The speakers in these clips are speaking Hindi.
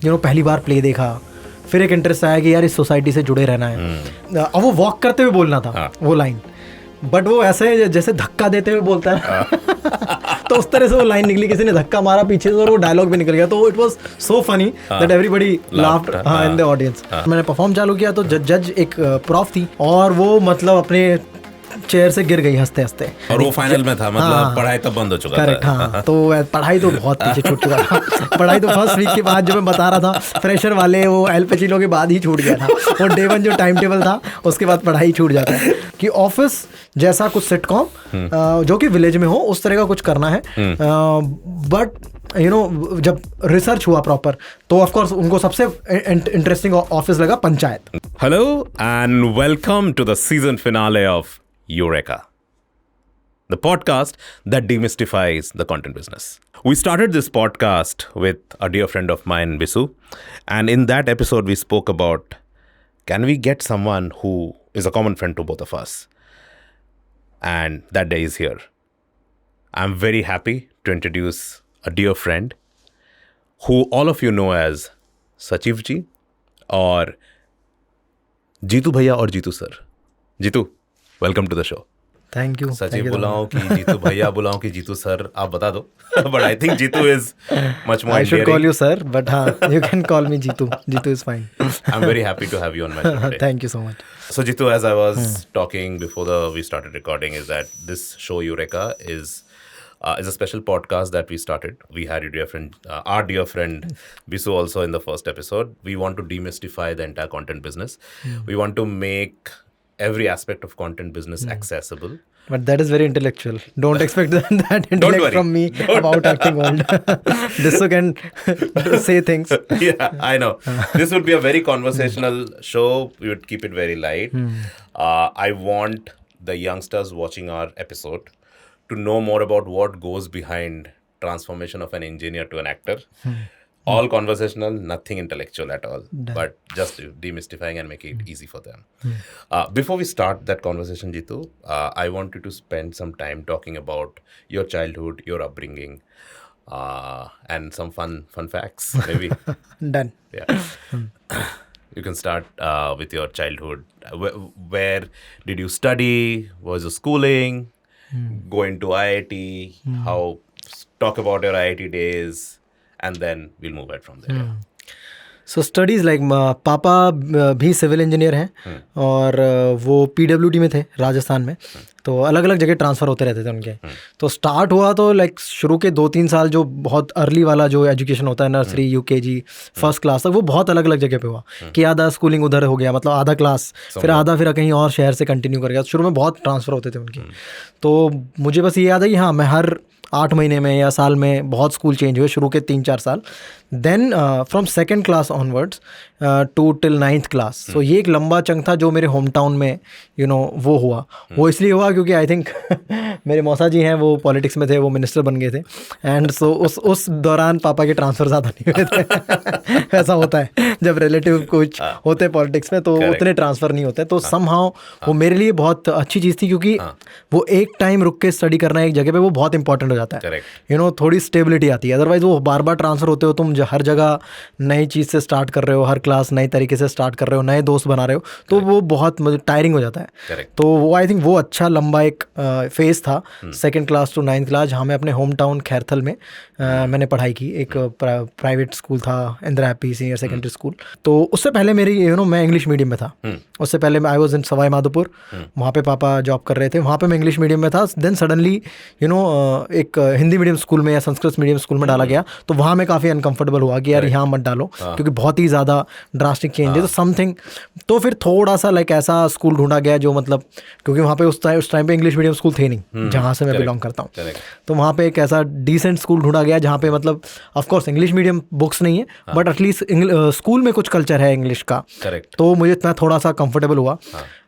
पहली बार प्ले देखा, फिर एक इंटरेस्ट आया कि यार इस सोसाइटी से जुड़े रहना है। अब वो वॉक करते हुए बोलना था वो लाइन, बट वो ऐसे जैसे धक्का देते हुए बोलता है तो उस तरह से वो लाइन निकली, किसी ने धक्का मारा पीछे से और वो डायलॉग भी निकल गया। तो it was so funny that everybody laughed in the audience. मैंने परफॉर्म चालू किया तो जज एक प्रॉफ थी और वो मतलब अपने चेयर से गिर गई हंसते हंसते, और वो फाइनल में था, मतलब पढ़ाई तब बंद हो चुका था। करेक्ट, हाँ। तो पढ़ाई तो बहुत पीछे छूट चुका था। पढ़ाई तो फर्स्ट वीक के बाद जो मैं बता रहा था, फ्रेशर वाले वो एल पचिनो के बाद ही छूट गया था। वो डे 1 जो टाइम टेबल था उसके बाद पढ़ाई छूट जाता है कि ऑफिस जैसा कुछ सिटकॉम जो कि विलेज में हो उस तरह का कुछ करना है। बट जब रिसर्च हुआ प्रॉपर तो ऑफ कोर्स उनको सबसे इंटरेस्टिंग ऑफिस लगा Panchayat. Hello and welcome to the season finale of Eureka, the podcast that demystifies the content business. We started this podcast with a dear friend of mine, Bisu, and in that episode we spoke about, can we get someone who is a common friend to both of us? And that day is here. I'm very happy to introduce a dear friend who all of you know as Sachiv ji or Jeetu Bhaiya or Jeetu sir. Jeetu, welcome to the show. Thank you. सचिव बुलाऊं कि जीतू भैया बुलाऊं कि जीतू सर, आप बता दो। But I think Jeetu is much more. I should call you sir, but हाँ, you can call me Jeetu. Jeetu is fine. I am very happy to have you on my show today. Thank you so much. So Jeetu, as I was talking before we started recording, is that this show Eureka is a special podcast that we started. We had our dear friend Bisu also in the first episode. We want to demystify the entire content business. We want to make every aspect of content business accessible. But that is very intellectual. Don't expect that intellect from me about acting old. This can say things. Yeah, I know. This would be a very conversational show. We would keep it very light. I want the youngsters watching our episode to know more about what goes behind transformation of an engineer to an actor. All conversational, nothing intellectual at all, but just demystifying and making it easy for them. Before we start that conversation, Jeetu, I want you to spend some time talking about your childhood, your upbringing, and some fun facts, maybe. Done. Yeah. You can start with your childhood. Where did you study? What was your schooling? Go into IIT. How? Talk about your IIT days. And then we'll move it from there. So studies like पापा भी सिविल इंजीनियर हैं और वो PWD में थे राजस्थान में, तो अलग अलग जगह ट्रांसफ़र होते रहते थे उनके। तो स्टार्ट हुआ तो लाइक शुरू के 2-3 साल जो बहुत अर्ली वाला जो एजुकेशन होता है, नर्सरी, UKG, फर्स्ट क्लास तक, वो बहुत अलग अलग जगह पे हुआ कि आधा स्कूलिंग उधर हो गया, मतलब आधा क्लास, फिर आधा फिर कहीं और शहर से कंटिन्यू कर गया। शुरू में बहुत ट्रांसफ़र होते थे उनके। तो मुझे बस ये याद है कि हाँ, मैं हर 8 महीने में या साल में बहुत स्कूल चेंज हुए शुरू के 3-4 साल। Then from second class onwards to till 9th class. So ये एक लंबा चंक था जो मेरे होम टाउन में वो हुआ। वो इसलिए हुआ क्योंकि आई थिंक मेरे मौसा जी हैं, वो पॉलिटिक्स में थे, वो मिनिस्टर बन गए थे, एंड सो उस दौरान पापा के ट्रांसफ़र ज़्यादा नहीं हुए थे। ऐसा होता है जब रिलेटिव कुछ होते हैं पॉलिटिक्स में तो उतने ट्रांसफ़र नहीं होते। तो समहाउ वो मेरे लिए बहुत अच्छी चीज़ थी क्योंकि वो एक टाइम रुक के स्टडी करना एक जगह पे वो बहुत इंपॉर्टेंट हो जाता है। थोड़ी स्टेबिलिटी आती है। अदरवाइज वो बार बार ट्रांसफ़र होते हो, तुम हर जगह नई चीज़ से स्टार्ट कर रहे हो, हर क्लास नई तरीके से स्टार्ट कर रहे हो, नए दोस्त बना रहे हो, तो वो बहुत टायरिंग हो जाता है। तो वो आई थिंक वो अच्छा लंबा एक फेज़ था, second class to 9th class, जहाँ मैं अपने होम टाउन खैरथल में मैंने पढ़ाई की। एक प्राइवेट स्कूल था, Indira happy senior secondary school. तो उससे पहले मेरी मैं इंग्लिश मीडियम में था। उससे पहले I was in Sawai Madhopur, वहाँ पे पापा जॉब कर रहे थे, वहाँ पे मैं इंग्लिश मीडियम में था। देन सडनली एक हिंदी मीडियम स्कूल में या संस्कृत मीडियम स्कूल में डाला गया, तो वहाँ मैं काफ़ी अनकंफर्टेबल हुआ कि यार यहाँ मत डालो क्योंकि बहुत ही ज़्यादा ड्रास्टिक चेंज है। तो समथिंग, तो फिर थोड़ा सा लाइक ऐसा स्कूल ढूंढा गया जो मतलब, क्योंकि वहाँ पे उस टाइम पे इंग्लिश मीडियम स्कूल थे नहीं जहाँ से मैं बिलोंग करता हूँ। तो वहाँ पे एक ऐसा डिसेंट स्कूल ढूंढा गया जहाँ पे मतलब of course English medium books नहीं है, बट एटलीस्ट स्कूल में कुछ कल्चर है इंग्लिश का। तो मुझे इतना थोड़ा सा कंफर्टेबल हुआ।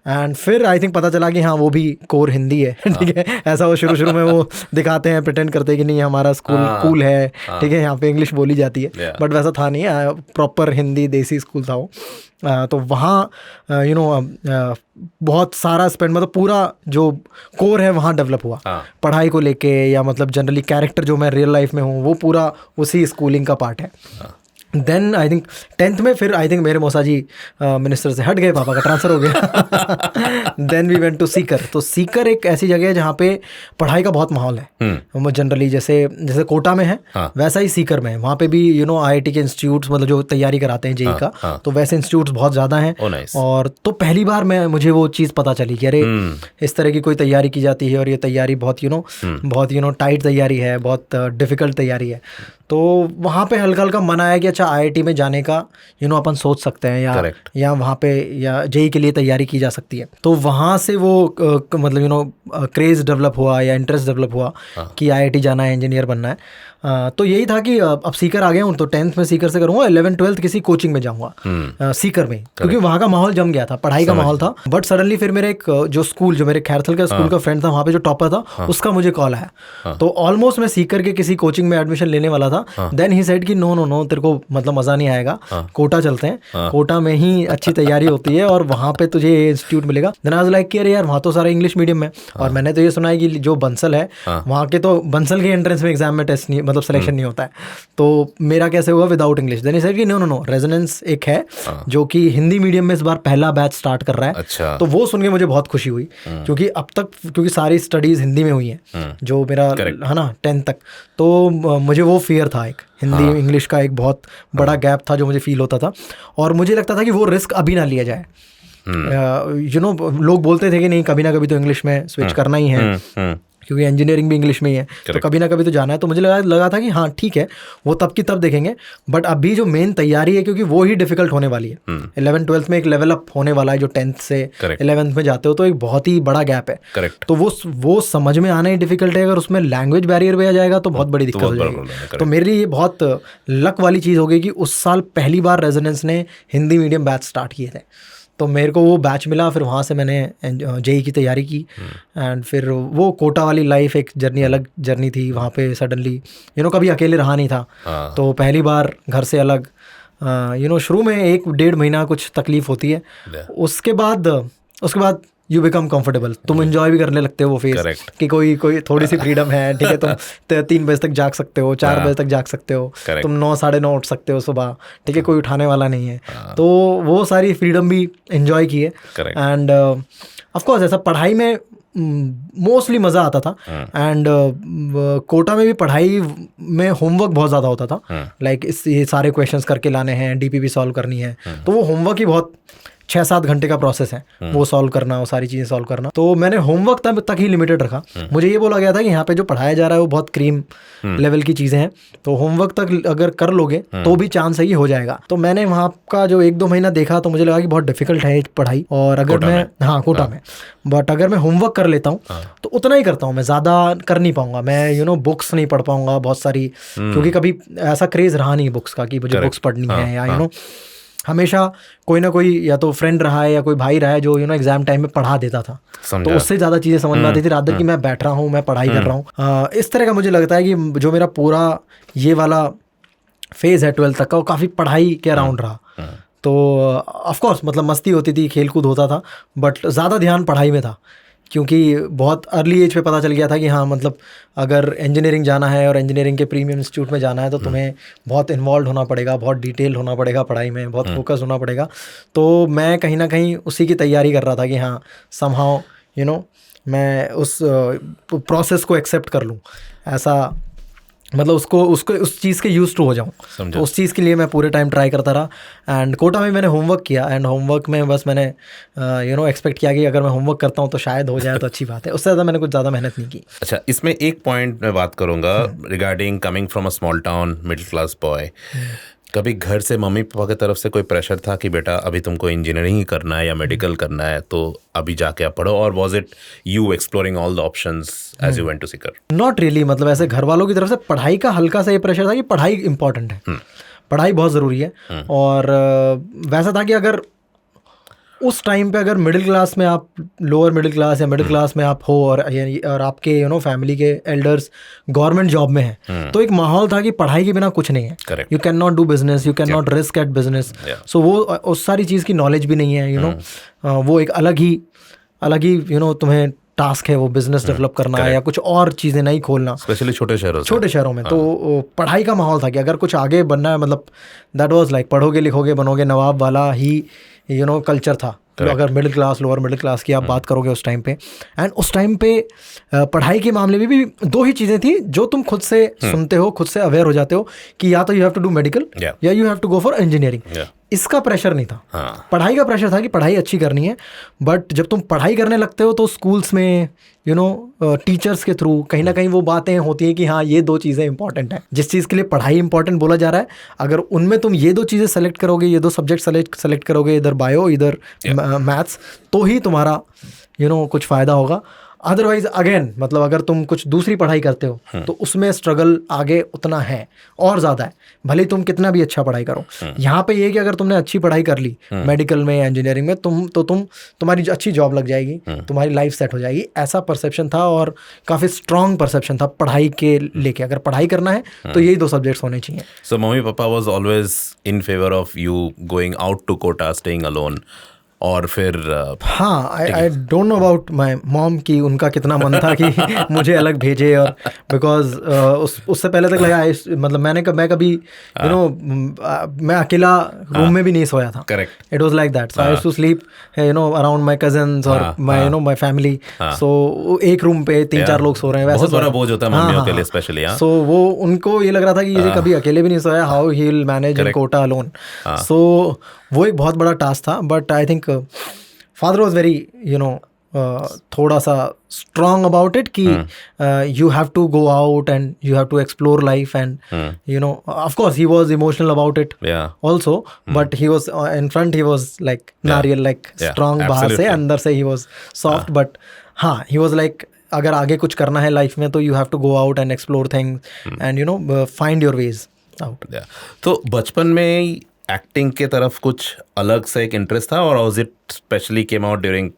एंड फिर आई थिंक पता चला कि हाँ वो भी कोर हिंदी है, ठीक है। ऐसा वो शुरू में वो दिखाते हैं, प्रिटेंड करते हैं कि नहीं हमारा स्कूल कूल है, ठीक है, यहाँ पे इंग्लिश बोली जाती है, बट वैसा था नहीं, प्रॉपर हिंदी देसी स्कूल था वो। तो वहाँ बहुत सारा स्पेंड, मतलब पूरा जो कोर है वहाँ डेवलप हुआ पढ़ाई को लेके, या मतलब जनरली कैरेक्टर जो मैं रियल लाइफ में हूँ वो पूरा उसी स्कूलिंग का पार्ट है। देन आई थिंक 10th में फिर आई थिंक मेरे मौसा जी मिनिस्टर से हट गए, पापा का ट्रांसफ़र हो गया। Then we went to Sikar. तो सीकर एक ऐसी जगह है जहाँ पे पढ़ाई का बहुत माहौल है। जनरली जैसे कोटा में है, वैसा ही सीकर में है। वहाँ पे भी IIT के इंस्टीट्यूट्स, मतलब जो तैयारी कराते हैं जेईई का, तो वैसे इंस्टीट्यूट्स बहुत ज़्यादा हैं। और तो पहली बार मुझे वो चीज़ पता चली कि अरे इस तरह की कोई तैयारी की जाती है, और ये तैयारी बहुत बहुत टाइट तैयारी है, बहुत डिफ़िकल्ट तैयारी है। तो वहाँ पे हल्का हल्का मन आया कि अच्छा IIT में जाने का अपन सोच सकते हैं, या वहाँ पे या जेईई के लिए तैयारी की जा सकती है। तो वहाँ से वो मतलब क्रेज़ डेवलप हुआ या इंटरेस्ट डेवलप हुआ कि IIT जाना है, इंजीनियर बनना है। तो यही था कि अब सीकर आ गया हूँ, तो 10th में सीकर से करूँगा, 11th 12th किसी कोचिंग में जाऊँगा सीकर में, क्योंकि वहाँ का माहौल जम गया था, पढ़ाई का माहौल था। बट सडनली फिर मेरे एक जो मेरे खैरथल का स्कूल का फ्रेंड था, वहाँ पे जो टॉपर था, उसका मुझे कॉल आया। तो ऑलमोस्ट मैं सीकर के किसी कोचिंग में एडमिशन लेने वाला था। देन ही सेड कि नो तेरे को मतलब मज़ा नहीं आएगा, कोटा चलते हैं, कोटा में ही अच्छी तैयारी होती है और वहाँ पे तुझे इंस्टीट्यूट मिलेगा। देन आई वाज लाइक कि अरे यार वहाँ तो सारा इंग्लिश मीडियम में, और मैंने तो ये सुना है कि जो बंसल है वहाँ के, तो बंसल के एंट्रेंस में एग्जाम में टेस्ट नहीं, मतलब सिलेक्शन नहीं होता है। तो मेरा कैसे हुआ without English? Then he said कि नो रेजोनेंस एक है जो कि हिंदी मीडियम में इस बार पहला बैच स्टार्ट कर रहा है। अच्छा। तो वो सुन के मुझे बहुत खुशी हुई, क्योंकि अब तक क्योंकि सारी स्टडीज़ हिंदी में हुई हैं, जो मेरा है ना 10th तक, तो मुझे वो फियर था, एक हिंदी इंग्लिश का एक बहुत बड़ा गैप था जो मुझे फील होता था, और मुझे लगता था कि वो रिस्क अभी ना लिया जाए। लोग बोलते थे कि नहीं, कभी ना कभी तो इंग्लिश में स्विच करना ही है, क्योंकि इंजीनियरिंग भी इंग्लिश में ही है, तो कभी ना कभी तो जाना है। तो मुझे लगा था कि हाँ ठीक है, वो तब की तब देखेंगे। बट अभी जो मेन तैयारी है, क्योंकि वो ही डिफिकल्ट होने वाली है। 11th 12th में एक लेवल अप होने वाला है, जो 10th से 11th में जाते हो, तो एक बहुत ही बड़ा गैप है। तो वो समझ में आना ही डिफिकल्ट है। अगर उसमें लैंग्वेज बैरियर भी आ जाएगा तो बहुत बड़ी दिक्कत हो जाएगी। तो मेरे लिए ये बहुत लक वाली चीज़ हो गई कि उस साल पहली बार रेजोनेंस ने हिंदी मीडियम बैच स्टार्ट किए थे, तो मेरे को वो बैच मिला। फिर वहाँ से मैंने जेईई की तैयारी की, एंड फिर वो कोटा वाली लाइफ एक जर्नी, अलग जर्नी थी। वहाँ पे सडनली कभी अकेले रहा नहीं था, तो पहली बार घर से अलग, शुरू में 1-1.5 महीना कुछ तकलीफ होती है, उसके बाद यू बिकम कंफर्टेबल, तुम एंजॉय भी करने लगते हो वो फेज कि कोई थोड़ी सी फ्रीडम है, ठीक है, तुम 3 बजे तक जाग सकते हो, 4 बजे तक जाग सकते हो, तुम 9 साढ़े 9 उठ सकते हो सुबह, ठीक है, कोई उठाने वाला नहीं है। तो वो सारी फ्रीडम भी एंजॉय की है। एंड ऑफकोर्स ऐसा पढ़ाई में मोस्टली मज़ा आता था। एंड कोटा में भी पढ़ाई में होमवर्क बहुत ज़्यादा होता था, लाइक ये सारे क्वेश्चंस करके लाने हैं, डीपीपी सॉल्व करनी है, तो वो होमवर्क ही बहुत 6-7 घंटे का प्रोसेस है, वो सॉल्व करना, वो सारी चीज़ें सॉल्व करना। तो मैंने होमवर्क तक ही लिमिटेड रखा। मुझे ये बोला गया था कि यहाँ पे जो पढ़ाया जा रहा है वो बहुत क्रीम लेवल की चीज़ें हैं, तो होमवर्क तक अगर कर लोगे तो भी चांस है कि हो जाएगा। तो मैंने वहाँ का जो 1-2 महीना देखा, तो मुझे लगा कि बहुत डिफिकल्ट है पढ़ाई, और अगर मैं कोटा में, बट अगर मैं होमवर्क कर लेता हूँ तो उतना ही करता हूँ, मैं ज़्यादा कर नहीं पाऊँगा, मैं बुक्स नहीं पढ़ पाऊँगा बहुत सारी, क्योंकि कभी ऐसा क्रेज़ रहा नहीं बुक्स का कि मुझे बुक्स पढ़नी है, या हमेशा कोई ना कोई या तो फ्रेंड रहा है या कोई भाई रहा है जो एग्जाम टाइम में पढ़ा देता था, तो उससे ज़्यादा चीज़ें समझ में आती थी, रात कि मैं बैठ रहा हूँ, मैं पढ़ाई कर रहा हूँ। इस तरह का मुझे लगता है कि जो मेरा पूरा ये वाला फेज़ है 12th तक का, वो काफ़ी पढ़ाई के अराउंड रहा। तो ऑफकोर्स मतलब मस्ती होती थी, खेल कूद होता था, बट ज़्यादा ध्यान पढ़ाई में था, क्योंकि बहुत अर्ली एज पे पता चल गया था कि हाँ मतलब अगर इंजीनियरिंग जाना है और इंजीनियरिंग के प्रीमियम इंस्टीट्यूट में जाना है, तो तुम्हें बहुत इन्वॉल्व होना पड़ेगा, बहुत डिटेल होना पड़ेगा पढ़ाई में, बहुत फोकस होना पड़ेगा। तो मैं कहीं ना कहीं उसी की तैयारी कर रहा था कि हाँ समहाउ मैं उस प्रोसेस को एक्सेप्ट कर लूँ, ऐसा मतलब उसको उस चीज़ के यूज टू हो जाऊँ। तो उस चीज़ के लिए मैं पूरे टाइम ट्राई करता रहा। एंड कोटा में मैंने होमवर्क किया, एंड होमवर्क में बस मैंने एक्सपेक्ट किया कि अगर मैं होमवर्क करता हूँ तो शायद हो जाए, तो अच्छी बात है, उससे ज़्यादा मैंने कुछ ज़्यादा मेहनत नहीं की। अच्छा, इसमें एक पॉइंट मैं बात करूँगा regarding coming from a small town middle class boy. कभी घर से मम्मी पापा की तरफ से कोई प्रेशर था कि बेटा अभी तुमको इंजीनियरिंग ही करना है या मेडिकल करना है, तो अभी जाके आप पढ़ो, और was it you exploring all the options as you went to Sikar? Not really, मतलब ऐसे घर वालों की तरफ से पढ़ाई का हल्का सा ये प्रेशर था कि पढ़ाई इंपॉर्टेंट है, पढ़ाई बहुत ज़रूरी है। और वैसा था कि अगर उस टाइम पे अगर मिडिल क्लास में आप, लोअर मिडिल क्लास या मिडिल क्लास में आप हो, और आपके फैमिली के एल्डर्स गवर्नमेंट जॉब में हैं, तो एक माहौल था कि पढ़ाई के बिना कुछ नहीं है, you can not do business, you can not risk at business. So वो उस सारी चीज़ की नॉलेज भी नहीं है, वो एक अलग ही तुम्हें टास्क है वो बिजनेस डेवलप करना है या कुछ और चीज़ें नहीं खोलना, स्पेशली छोटे शहरों में। तो पढ़ाई का माहौल था कि अगर कुछ आगे बनना है, मतलब दैट वाज लाइक पढ़ोगे लिखोगे बनोगे नवाब वाला ही कल्चर था। तो अगर middle class lower middle class की आप बात करोगे उस टाइम पे, एंड उस टाइम पे पढ़ाई के मामले में भी 2 ही चीज़ें थी जो तुम खुद से सुनते हो, खुद से अवेयर हो जाते हो कि या तो you have to do medical या you have to go for engineering. इसका प्रेशर नहीं था, पढ़ाई का प्रेशर था कि पढ़ाई अच्छी करनी है। बट जब तुम पढ़ाई करने लगते हो तो स्कूल्स में टीचर्स के थ्रू कहीं ना कहीं वो बातें होती हैं कि हाँ ये 2 चीज़ें इंपॉर्टेंट हैं। जिस चीज़ के लिए पढ़ाई इंपॉर्टेंट बोला जा रहा है, अगर उनमें तुम ये 2 चीज़ें सेलेक्ट करोगे, ये 2 सब्जेक्ट सेलेक्ट करोगे, इधर बायो इधर मैथ्स, तो ही तुम्हारा कुछ फ़ायदा होगा। अदरवाइज अगेन मतलब अगर तुम कुछ दूसरी पढ़ाई करते हो तो उसमें स्ट्रगल आगे उतना है और ज़्यादा है, भले तुम कितना भी अच्छा पढ़ाई करो। यहाँ पे ये कि अगर तुमने अच्छी पढ़ाई कर ली मेडिकल में या इंजीनियरिंग में, तुम्हारी अच्छी जॉब लग जाएगी, तुम्हारी लाइफ सेट हो जाएगी, ऐसा परसेप्शन था और काफ़ी स्ट्रॉन्ग परसेप्शन था पढ़ाई के लेके। अगर पढ़ाई करना है तो यही 2 सब्जेक्ट्स होने चाहिए। So mummy papa was always in favour of you going out to Kota, staying alone, और फिर हाँ, I don't know about my mom कि उनका कितना मन था कि मुझे अलग भेजे, और बिकॉज उससे पहले तक लगा मतलब मैं कभी मैं अकेला रूम में भी नहीं सोया था। Correct, it was like that. So I used to sleep around my cousins और माय फैमिली। सो एक रूम पे 3-4 लोग सो रहे हैं, वैसे बहुत बड़ा बोझ होता है मम्मियों के लिए स्पेशली। सो वो उनको ये लग रहा था कि ये कभी अकेले भी नहीं सोया, how he will manage in Kota alone. So वो एक बहुत बड़ा टास्क था। But I think father was very थोड़ा सा स्ट्रॉन्ग अबाउट इट कि you have to go out and you have to explore life, and of course he was emotional about it also, but he was in front, he was like nariyal, like strong बाहर से, अंदर से ही वाज सॉफ्ट। बट हाँ, ही वाज लाइक अगर आगे कुछ करना है लाइफ में तो you have to go out and explore things and find your ways out. तो बचपन में एक्टिंग के तरफ कुछ अलग से एक इंटरेस्ट था, और was it specially came out during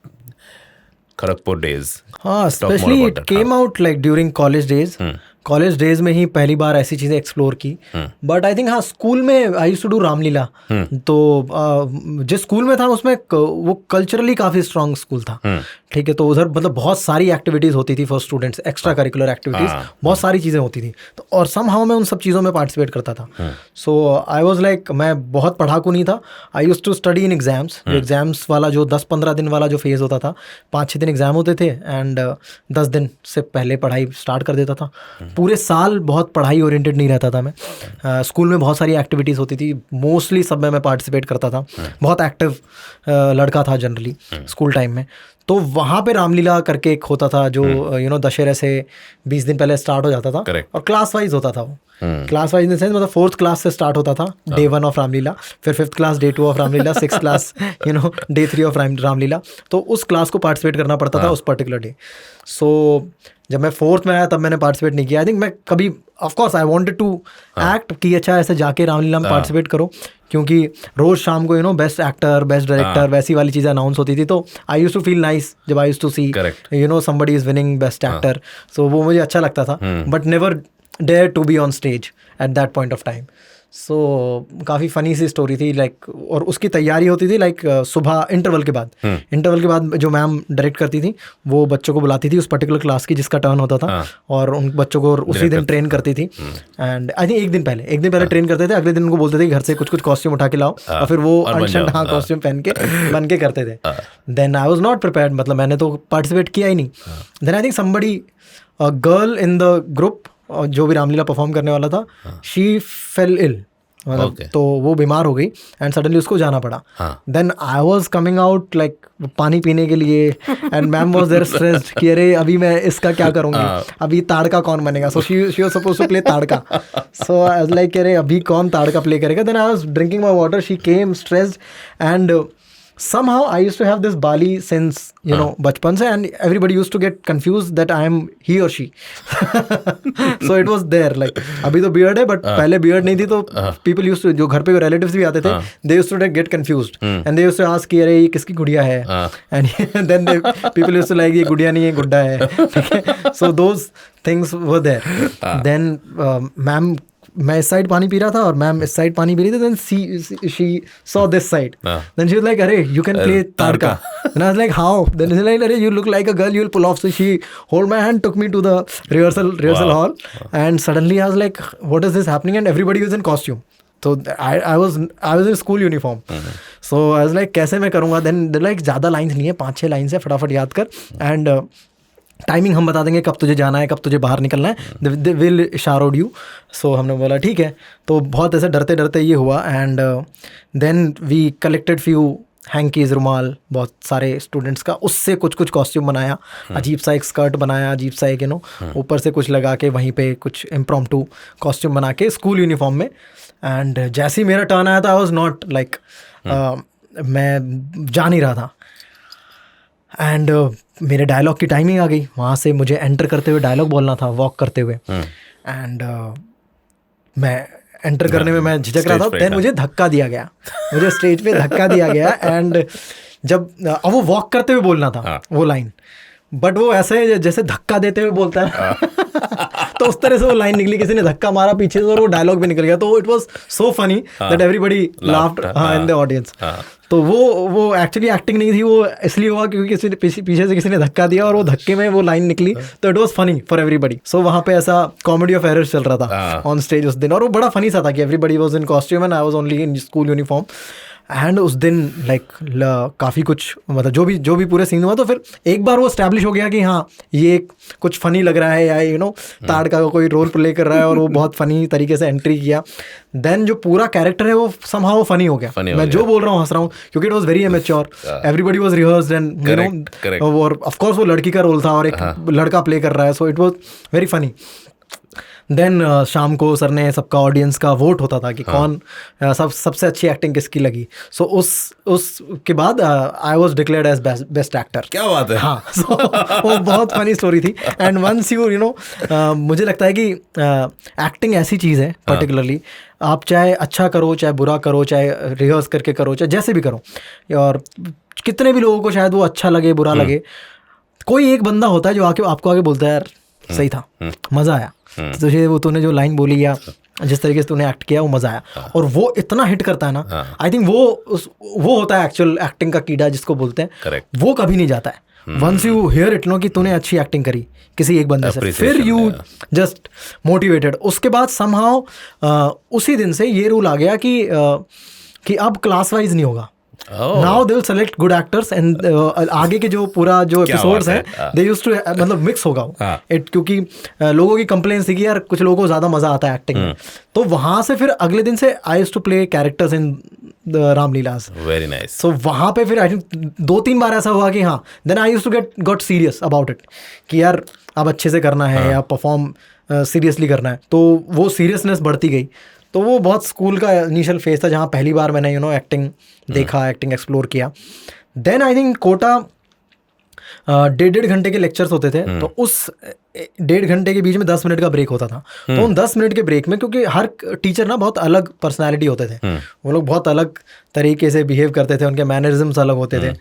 Kharagpur days? हाँ, specially it came out like during college days. College days में ही पहली बार ऐसी चीज़ें एक्सप्लोर की। बट आई थिंक हाँ, स्कूल में I used to do Ramlila. तो जिस स्कूल में था उसमें वो कल्चरली काफ़ी स्ट्रांग स्कूल था, ठीक है। तो उधर मतलब बहुत सारी एक्टिविटीज़ होती थी for students, extra curricular activities, बहुत सारी चीज़ें होती थी। तो और समहाउ मैं उन सब चीज़ों में पार्टिसिपेट करता था। सो आई वॉज लाइक, मैं बहुत पढ़ाकू नहीं था। I used to study in exams. जो एग्जाम्स वाला जो 10-15 दिन वाला जो फेज़ होता था, 5-6 दिन एग्जाम होते थे एंड 10 दिन से पहले पढ़ाई स्टार्ट कर देता था। पूरे साल बहुत पढ़ाई ओरिएंटेड नहीं रहता था मैं। स्कूल में बहुत सारी एक्टिविटीज़ होती थी, मोस्टली सब में मैं पार्टिसिपेट करता था। बहुत एक्टिव लड़का था जनरली स्कूल टाइम में। तो वहाँ पे रामलीला करके एक होता था जो दशहरे से 20 दिन पहले स्टार्ट हो जाता था। और क्लास वाइज होता था वो। Class wise in the sense मतलब 4th क्लास से स्टार्ट होता था, डे 1 ऑफ रामलीला, फिर 5th class day 2 of Ramlila, 6th class day 3 of Ramlila. तो उस क्लास को पार्टिसिपेट करना पड़ता था उस पर्टिकुलर डे। सो जब मैं 4th में आया तब मैंने पार्टिसिपेट नहीं किया। आई थिंक मैं कभी, of course I wanted to act कि अच्छा ऐसे जाके रामलीला में पार्टिसिपेट करो, क्योंकि रोज शाम को बेस्ट एक्टर, बेस्ट डायरेक्टर, वैसी वाली चीज़ें अनाउंस होती थी। तो I used to feel nice जब I used to see somebody is winning best actor. So वो मुझे अच्छा लगता था, but never dare to be on stage at that point of time. So काफ़ी फ़नी सी स्टोरी थी लाइक। और उसकी तैयारी होती थी लाइक सुबह इंटरवल के बाद जो मैम डायरेक्ट करती थी वो बच्चों को बुलाती थी उस पर्टिकुलर क्लास की जिसका टर्न होता था, और उन बच्चों को उसी दिन ट्रेन करती थी। एंड आई थिंक एक दिन पहले ट्रेन करते थे, अगले दिन उनको बोलते थे घर से कुछ कॉस्ट्यूम उठा के लाओ, और फिर वो कॉस्ट्यूम पहन के बन के करते थे। Then I was not prepared, मतलब मैंने तो पार्टिसिपेट किया ही नहीं। Then I think somebody, a girl in the group जो भी रामलीला परफॉर्म करने वाला था, शी फेल इल, मतलब तो वो बीमार हो गई एंड सडनली उसको जाना पड़ा। Then I was coming out like पानी पीने के लिए, and ma'am was there stressed कि अरे अभी मैं इसका क्या करूँगी, अभी ताड़का कौन बनेगा। So she was supposed to play Tadaka. So I was like अरे अभी कौन ताड़का प्ले करेगा। Then I was drinking my water, she came stressed, and somehow I used to have this Bali since बचपन से, and everybody used to get confused that I am he or she. So it was there like, अभी तो beard है but पहले beard नहीं थी, तो people used to, जो घर पे relatives भी आते थे, they used to get confused and they used to ask कि अरे ये किसकी गुड़िया है, and then people used to like ये गुड़िया नहीं है गुड्डा है, ठीक है। So those things were there. Then ma'am मैं इस साइड पानी पी रहा था और मैम इस साइड पानी पी रही थी, then she saw this side, then she was like अरे you can play Tadaka, then I was like how, then she like अरे you look like a girl, you will pull off, so she hold my hand, took me to the rehearsal hall, and suddenly I was like what is this happening, and everybody was in costume. तो I was in school uniform, so I was like कैसे मैं करूँगा. देन लाइक ज़्यादा लाइन्स नहीं है, 5-6 लाइन्स है, फटाफट याद कर, एंड टाइमिंग हम बता देंगे कब तुझे जाना है, कब तुझे बाहर निकलना है, दे विल शारोड यू. सो हमने बोला ठीक है. तो बहुत ऐसे डरते डरते ये हुआ, and then we collected few hankies, रुमाल, बहुत सारे स्टूडेंट्स का, उससे कुछ कुछ कॉस्ट्यूम बनाया, अजीब सा एक स्कर्ट बनाया, अजीब सा एक ऊपर से कुछ लगा के वहीं पे कुछ इम्प्रॉम्प्टू कॉस्ट्यूम बना के स्कूल यूनिफॉर्म में. एंड जैसे ही मेरा टर्न आया था, आई वॉज नॉट लाइक, मैं जा नहीं रहा था, एंड मेरे डायलॉग की टाइमिंग आ गई. वहाँ से मुझे एंटर करते हुए डायलॉग बोलना था, वॉक करते हुए, एंड मैं एंटर करने में मैं झिझक रहा था. देन मुझे धक्का दिया गया, मुझे स्टेज पे धक्का दिया गया, एंड जब अब वो वॉक करते हुए बोलना था वो लाइन, बट वो ऐसे जैसे धक्का देते हुए बोलता है तो उस तरह से वो लाइन निकली, किसी ने धक्का मारा पीछे से और वो डायलॉग भी निकल गया. तो it was so funny that everybody laughed in the audience. तो वो एक्चुअली एक्टिंग नहीं थी, वो इसलिए हुआ क्योंकि किसी ने पीछे से किसी ने धक्का दिया और वो धक्के में वो लाइन निकली, तो it was funny for everybody. So वहाँ पे ऐसा कॉमेडी ऑफ एरर्स चल रहा था ऑन स्टेज उस दिन, और वो बड़ा फनी सा था कि everybody was in costume and I was only in school uniform. And उस दिन लाइक काफ़ी कुछ, मतलब जो भी पूरे सीन हुआ, तो फिर एक बार वो स्टैब्लिश हो गया कि हाँ ये कुछ फ़नी लग रहा है, या ताड़का का कोई रोल प्ले कर रहा है, और वो बहुत फ़नी तरीके से एंट्री किया. देन जो पूरा कैरेक्टर है वो समहाउ फनी हो गया. मैं जो बोल रहा हूँ हंस रहा हूँ, क्योंकि it was very immature, everybody was rehearsed, and और ऑफकोर्स वो लड़की का रोल था और एक लड़का प्ले कर रहा है, so it was very funny. देन शाम को सर ने सबका, ऑडियंस का वोट होता था कि कौन सबसे अच्छी एक्टिंग किसकी लगी. सो उसके बाद I was declared as best actor. क्या बात है. हाँ, so, वो बहुत फनी स्टोरी थी. एंड वंस यू नो मुझे लगता है कि एक्टिंग ऐसी चीज़ है पर्टिकुलरली, आप चाहे अच्छा करो, चाहे बुरा करो, चाहे रिहर्स करके करो, चाहे जैसे भी करो, और कितने भी लोगों को शायद वो अच्छा लगे बुरा लगे, कोई एक बंदा होता है जो आपको आगे बोलता है यार सही था, मज़ा आया, तुझे वो तूने जो लाइन बोली या जिस तरीके से तूने एक्ट किया वो मज़ा आया. और वो इतना हिट करता है ना, आई थिंक वो होता है एक्चुअल एक्टिंग का कीड़ा जिसको बोलते हैं. Correct. वो कभी नहीं जाता है. Once you hear it no कि तूने अच्छी एक्टिंग करी किसी एक बंदे से, फिर यू जस्ट मोटिवेटेड. उसके बाद समहाउ उसी दिन से ये रूल आ गया कि अब क्लास वाइज नहीं होगा. Now they will select good actors, and आगे के जो पूरा जो एपिसोड्स हैं दे यूज्ड टू, मतलब मिक्स होगा इट, क्योंकि लोगों की कंप्लेंट्स थी कि यार कुछ लोगों को ज़्यादा मज़ा आता है एक्टिंग में. तो वहाँ से फिर अगले दिन से I used to play characters in Ramlilas. Very nice. So वहाँ पे फिर आई थिंक 2-3 बार ऐसा हुआ कि हाँ, then I used to got serious about it कि यार अब अच्छे से करना है या परफॉर्म सीरियसली करना है. तो वो सीरियसनेस बढ़ती गई. तो वो बहुत स्कूल का इनिशियल फेज था जहाँ पहली बार मैंने एक्टिंग देखा, एक्टिंग एक्सप्लोर किया. देन आई थिंक कोटा 1.5 घंटे के लेक्चर्स होते थे, तो उस 1.5 घंटे के बीच में 10 मिनट का ब्रेक होता था. तो उन 10 मिनट के ब्रेक में, क्योंकि हर टीचर ना बहुत अलग पर्सनैलिटी होते थे, वो लोग बहुत अलग तरीके से बिहेव करते थे, उनके मैनरिज्म्स अलग होते थे,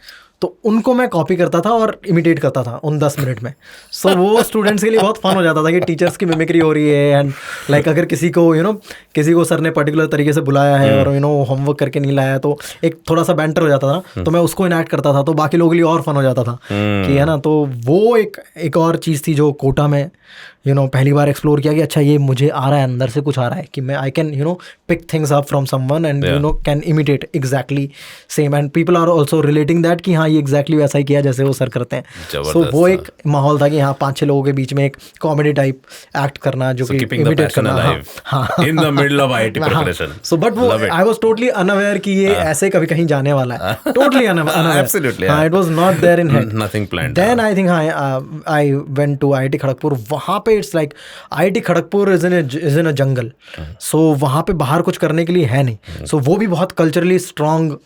तो उनको मैं कॉपी करता था और इमिटेट करता था उन 10 मिनट में. सो वो स्टूडेंट्स के लिए बहुत फन हो जाता था कि टीचर्स की मिमिक्री हो रही है, एंड लाइक अगर किसी को सर ने पर्टिकुलर तरीके से बुलाया है और होमवर्क करके नहीं लाया, तो एक थोड़ा सा बैंटर हो जाता था, तो मैं उसको इनैक्ट करता था, तो बाकी लोगों के लिए और फन हो जाता था कि है ना. तो वो एक और चीज़ थी जो कोटा में पहली बार एक्सप्लोर किया कि अच्छा ये मुझे आ रहा है, अंदर से कुछ आ रहा है कि मैं I can pick things up from someone and can imitate exactly same, and people are also relating that कि हाँ ये एग्जैक्टली वैसा ही किया जैसे वो सर करते हैं. सो वो एक माहौल था कि हाँ 5-6 लोगों के बीच में एक कॉमेडी टाइप एक्ट करना, जो कि इमिटेट करना in the middle of IIT preparation. So but वो आई वाज टोटली अनअवेयर कि ये ऐसे कभी कहीं जाने वाला है, totally unaware. Absolutely. It was not there in head, nothing planned. Then I think I went to IIT Kharagpur. वहाँ पे it's like IIT Kharagpur is in a jungle. So वहाँ पे बाहर कुछ करने के लिए है नहीं. सो वो भी बहुत कल्चरली स्ट्रॉन्ग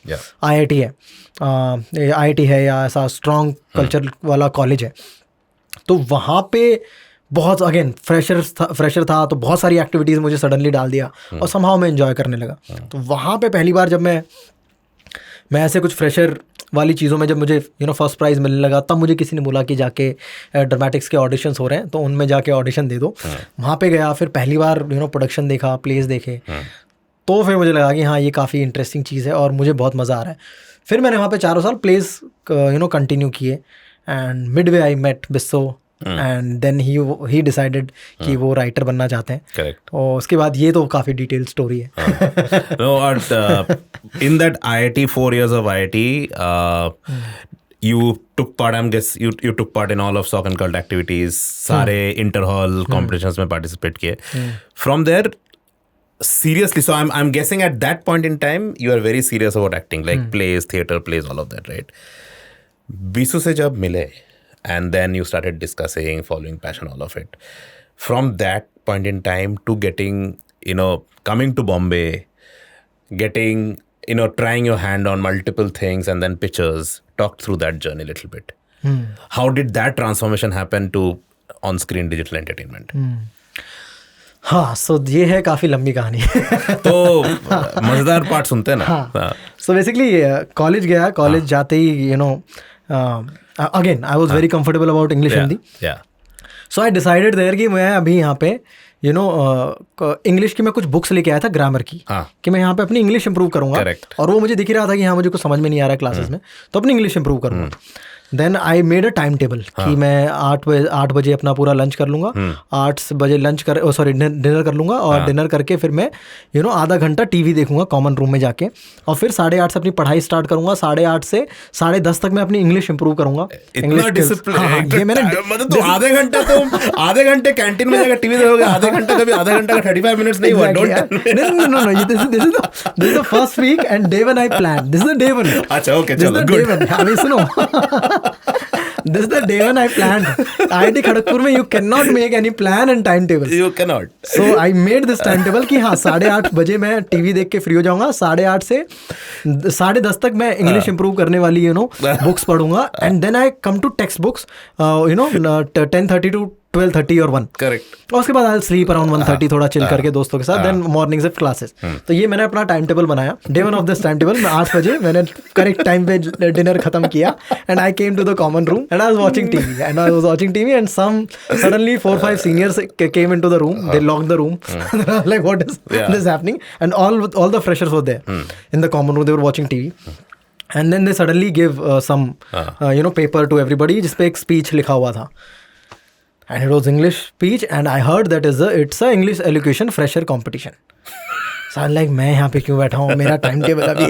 आईआईटी है, आईआईटी है या ऐसा स्ट्रॉन्ग कल्चर वाला कॉलेज है. तो वहाँ पे बहुत अगेन फ्रेशर था, तो बहुत सारी एक्टिविटीज़ मुझे सडनली डाल दिया और समहाउ मैं एंजॉय करने लगा. तो वहाँ पे पहली बार जब मैं ऐसे कुछ फ्रेशर वाली चीज़ों में जब मुझे फर्स्ट प्राइज़ मिलने लगा, तब मुझे किसी ने बोला कि जाके ड्रामेटिक्स के ऑडिशंस हो रहे हैं तो उनमें जाके ऑडिशन दे दो। वहाँ पे गया, फिर पहली बार प्रोडक्शन देखा, प्लेस देखे, तो फिर मुझे लगा कि हाँ ये काफ़ी इंटरेस्टिंग चीज़ है और मुझे बहुत मज़ा आ रहा है। फिर मैंने वहाँ पे 4 साल प्लेस कंटिन्यू किए and midway I met Bisso and then he decided कि वो राइटर बनना चाहते हैं। करेक्ट। और उसके बाद ये तो काफ़ी डिटेल स्टोरी है। No, in that IIT, 4 years of IIT, you took part. You took part in all of Sock and Cult activities. सारे inter-hall competitions में participate किए. From there, seriously, so I'm guessing at that point in time you are very serious about acting, like plays, theater plays, all of that, right? Bisu से जब मिले and then you started discussing, following passion, all of it. From that point in time to getting, coming to Bombay, getting, trying your hand on multiple things and then pictures, talk through that journey a little bit. How did that transformation happen to on-screen digital entertainment? हाँ, सो ये है काफ़ी लंबी कहानी। तो मज़ेदार पार्ट सुनते हैं ना। हाँ, सो बेसिकली कॉलेज गया, कॉलेज जाते ही again I was very comfortable about English Hindi. So I decided there कि मैं अभी यहाँ पे इंग्लिश की मैं कुछ बुक्स लेके आया था ग्रामर की, कि मैं यहाँ पे अपनी इंग्लिश इंप्रूव करूँगा। और वो मुझे दिख ही रहा था कि हाँ मुझे कुछ समझ में नहीं आ रहा है क्लासेस में, तो अपनी इंग्लिश इंप्रूव करूँगा। Then I made a time table कि मैं 8 बजे अपना पूरा लंच कर लूँगा, 8 बजे डिनर कर लूँगा, और डिनर करके फिर मैं आधा घंटा टीवी देखूंगा कॉमन रूम में जाके, और फिर 8:30 से अपनी पढ़ाई स्टार्ट करूँगा। 8:30 से 10:30 तक मैं अपनी इंग्लिश इंप्रूव करूँगा। आधे घंटे कैंटीन में जाकर टीवी देखोगे, आधे घंटा का 35 मिनट्स नहीं हुआ। No, this is the first week and day one I planned. This is the day one. अच्छा, okay, चलो, good. अभी सुनो, this is the day one I planned. IIT Kharagpur में you cannot make any plan and timetable. You cannot. So I made this timetable कि हाँ 8:30 बजे मैं टीवी देख के फ्री हो जाऊंगा, 8:30 से 10:30 तक मैं इंग्लिश इंप्रूव करने वाली बुक्स पढ़ूंगा, and then I come to text books 10:30 to 12:30 और 1। करेक्ट। और उसके बाद आई स्लीप अराउंड 1:30, थोड़ा चिल करके दोस्तों के साथ, देन मॉर्निंग से क्लासेस। तो ये मैंने अपना टाइम टेबल बनाया। Day one of this time table मैं 8 बजे मैंने करेक्ट टाइम पे डिनर खत्म किया, and I came to the common room and I was watching TV and suddenly 4-5 seniors came into the room, they locked the room, like what is this happening, and all the freshers were there in the common room, they were watching TV, and then they suddenly give some paper to everybody जिसपे एक स्पीच लिखा हुआ था, and it was English speech, and I heard that it's a English elocution fresher competition. So I'm like, मैं यहाँ पे क्यों बैठा हूँ, मेरा टाइम टेबल अभी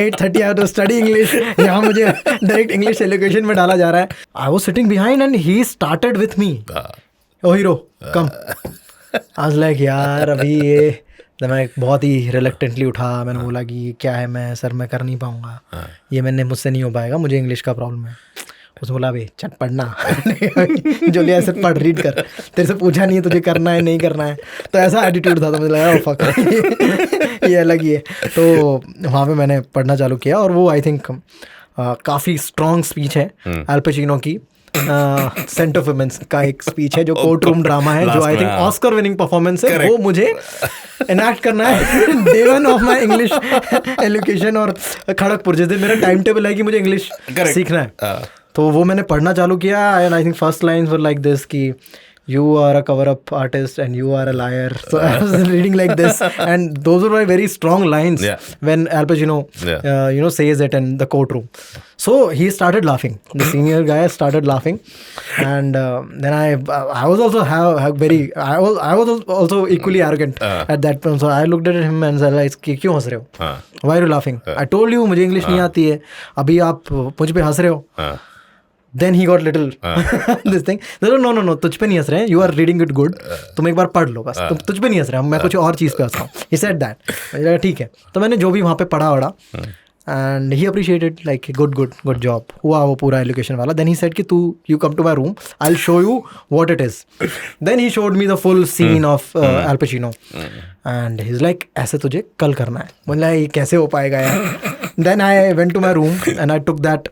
8:30 I have to study English, यहाँ मुझे डायरेक्ट इंग्लिश एलोकेशन में डाला जा रहा है। I was sitting behind and he started with me. Oh hero, come. I was like, यार अभी ये, तो मैं बहुत ही रिलेक्टेंटली उठा, मैंने बोला कि क्या है, मैं कर नहीं पाऊँगा, ये मुझसे नहीं हो पाएगा, मुझे इंग्लिश का प्रॉब्लम है। उसने बोला अबे चट पढ़ना जो लिया ऐसे पढ़, रीड कर, तेरे से पूछा नहीं है तुझे करना है नहीं करना है। तो ऐसा एटीट्यूड था, तो मुझे लगा फक ये अलग ही है। तो वहाँ पे मैंने पढ़ना चालू किया, और वो आई थिंक काफ़ी स्ट्रॉन्ग स्पीच है अल पचिनो की, सेंट ऑफ वुमेन्स का एक स्पीच है जो कोर्ट रूम ड्रामा है, जो I think Oscar winning performance है, वो मुझे इनैक्ट करना है day one of my English education. और खड़गपुर जिस दिन मेरा टाइम टेबल है कि मुझे इंग्लिश सीखना है, तो वो मैंने पढ़ना चालू किया, and I think first lines were like this कि you are a cover-up artist and you are a liar. So I was reading like this, and those were very strong lines when Al Pacino, says it in the courtroom. So he started laughing. The senior guy started laughing, and then I was also I was also equally arrogant at that point. So I looked at him and said, like, क्यों हंस रहे हो? Why are you laughing? I told you मुझे इंग्लिश नहीं आती है, अभी आप मुझ पे हंस रहे हो। Then he got little this thing. No, तुझ पे नहीं हंस रहे हैं, you are reading it good. तुम एक बार पढ़ लो बस, तुम तुझ पे नहीं हंस रहे हैं, मैं कुछ और चीज़ पे हंस रहा हूँ। He said that. मुझे ठीक है, तो मैंने जो भी वहाँ पे पढ़ा and he appreciated, like, good job हुआ वो पूरा एजुकेशन वाला। Then he said कि you come to my room, I'll show you what it is. Then he showed me the full scene of Al Pacino, and he's like, ऐसे तुझे कल करना है। मुझे ये कैसे हो पाएगा यार। Then I went to my room and I took that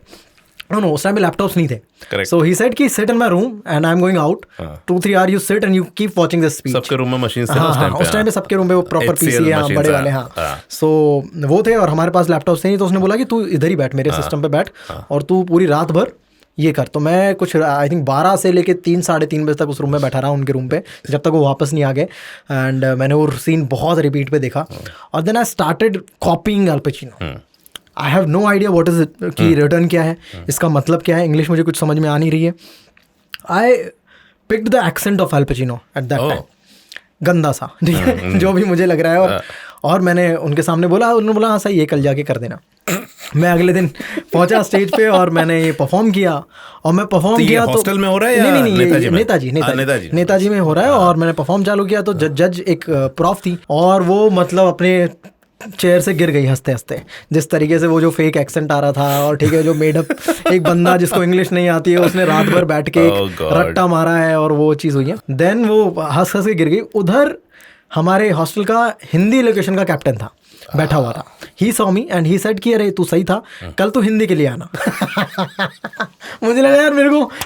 no उस टाइम पे लैपटॉप्स नहीं थे. Correct. सो ही सेड कि sit in my room and I am going out 2-3 hour you sit and you keep watching this speech. सबके रूम में मशीन थे हाँ हाँ उस टाइम पे सबके रूम पे वो प्रॉपर पीसी है बड़े वाले. हाँ सो वो थे और हमारे पास लैपटॉप्स थे नहीं. तो उसने बोला कि तू इधर ही बैठ मेरे सिस्टम पे बैठ और तू पूरी रात भर ये कर. तो मैं कुछ आई थिंक 12 से लेके 3-3:30 बजे तक उस रूम में बैठा रहा उनके रूम पे जब तक वो वापस नहीं आ गए. एंड मैंने वो सीन बहुत रिपीट पे देखा और then I started copying Al Pacino. I have no idea what is it कि रिटर्न क्या है, इसका मतलब क्या है, इंग्लिश मुझे कुछ समझ में आ नहीं रही है. I picked the accent of Al Pacino at that time. गंदा सा ठीक है जो भी मुझे लग रहा है. और मैंने उनके सामने बोला, उन्होंने बोला हाँ सही ये कल जाके कर देना. मैं अगले दिन पहुंचा स्टेज पे और मैंने ये परफॉर्म किया. और मैं परफॉर्म किया तो हॉस्टल में हो रहा है या नेताजी में हो रहा है. और मैंने परफॉर्म चालू किया तो जज एक प्रॉफ थी और वो मतलब अपने चेयर से गिर गई हंसते हंसते. जिस तरीके से वो जो फेक एक्सेंट आ रहा था और ठीक है जो मेडअप एक बंदा जिसको इंग्लिश नहीं आती है उसने रात भर बैठ के रट्टा मारा है और वो चीज़ हुई है. देन वो हंस हंस के गिर गई. उधर हमारे हॉस्टल का हिंदी लोकेशन का कैप्टन था बैठा हुआ था. He saw me and he said कि अरे तू सही था, कल तू हिंदी के लिए आना. मुझे लगा यार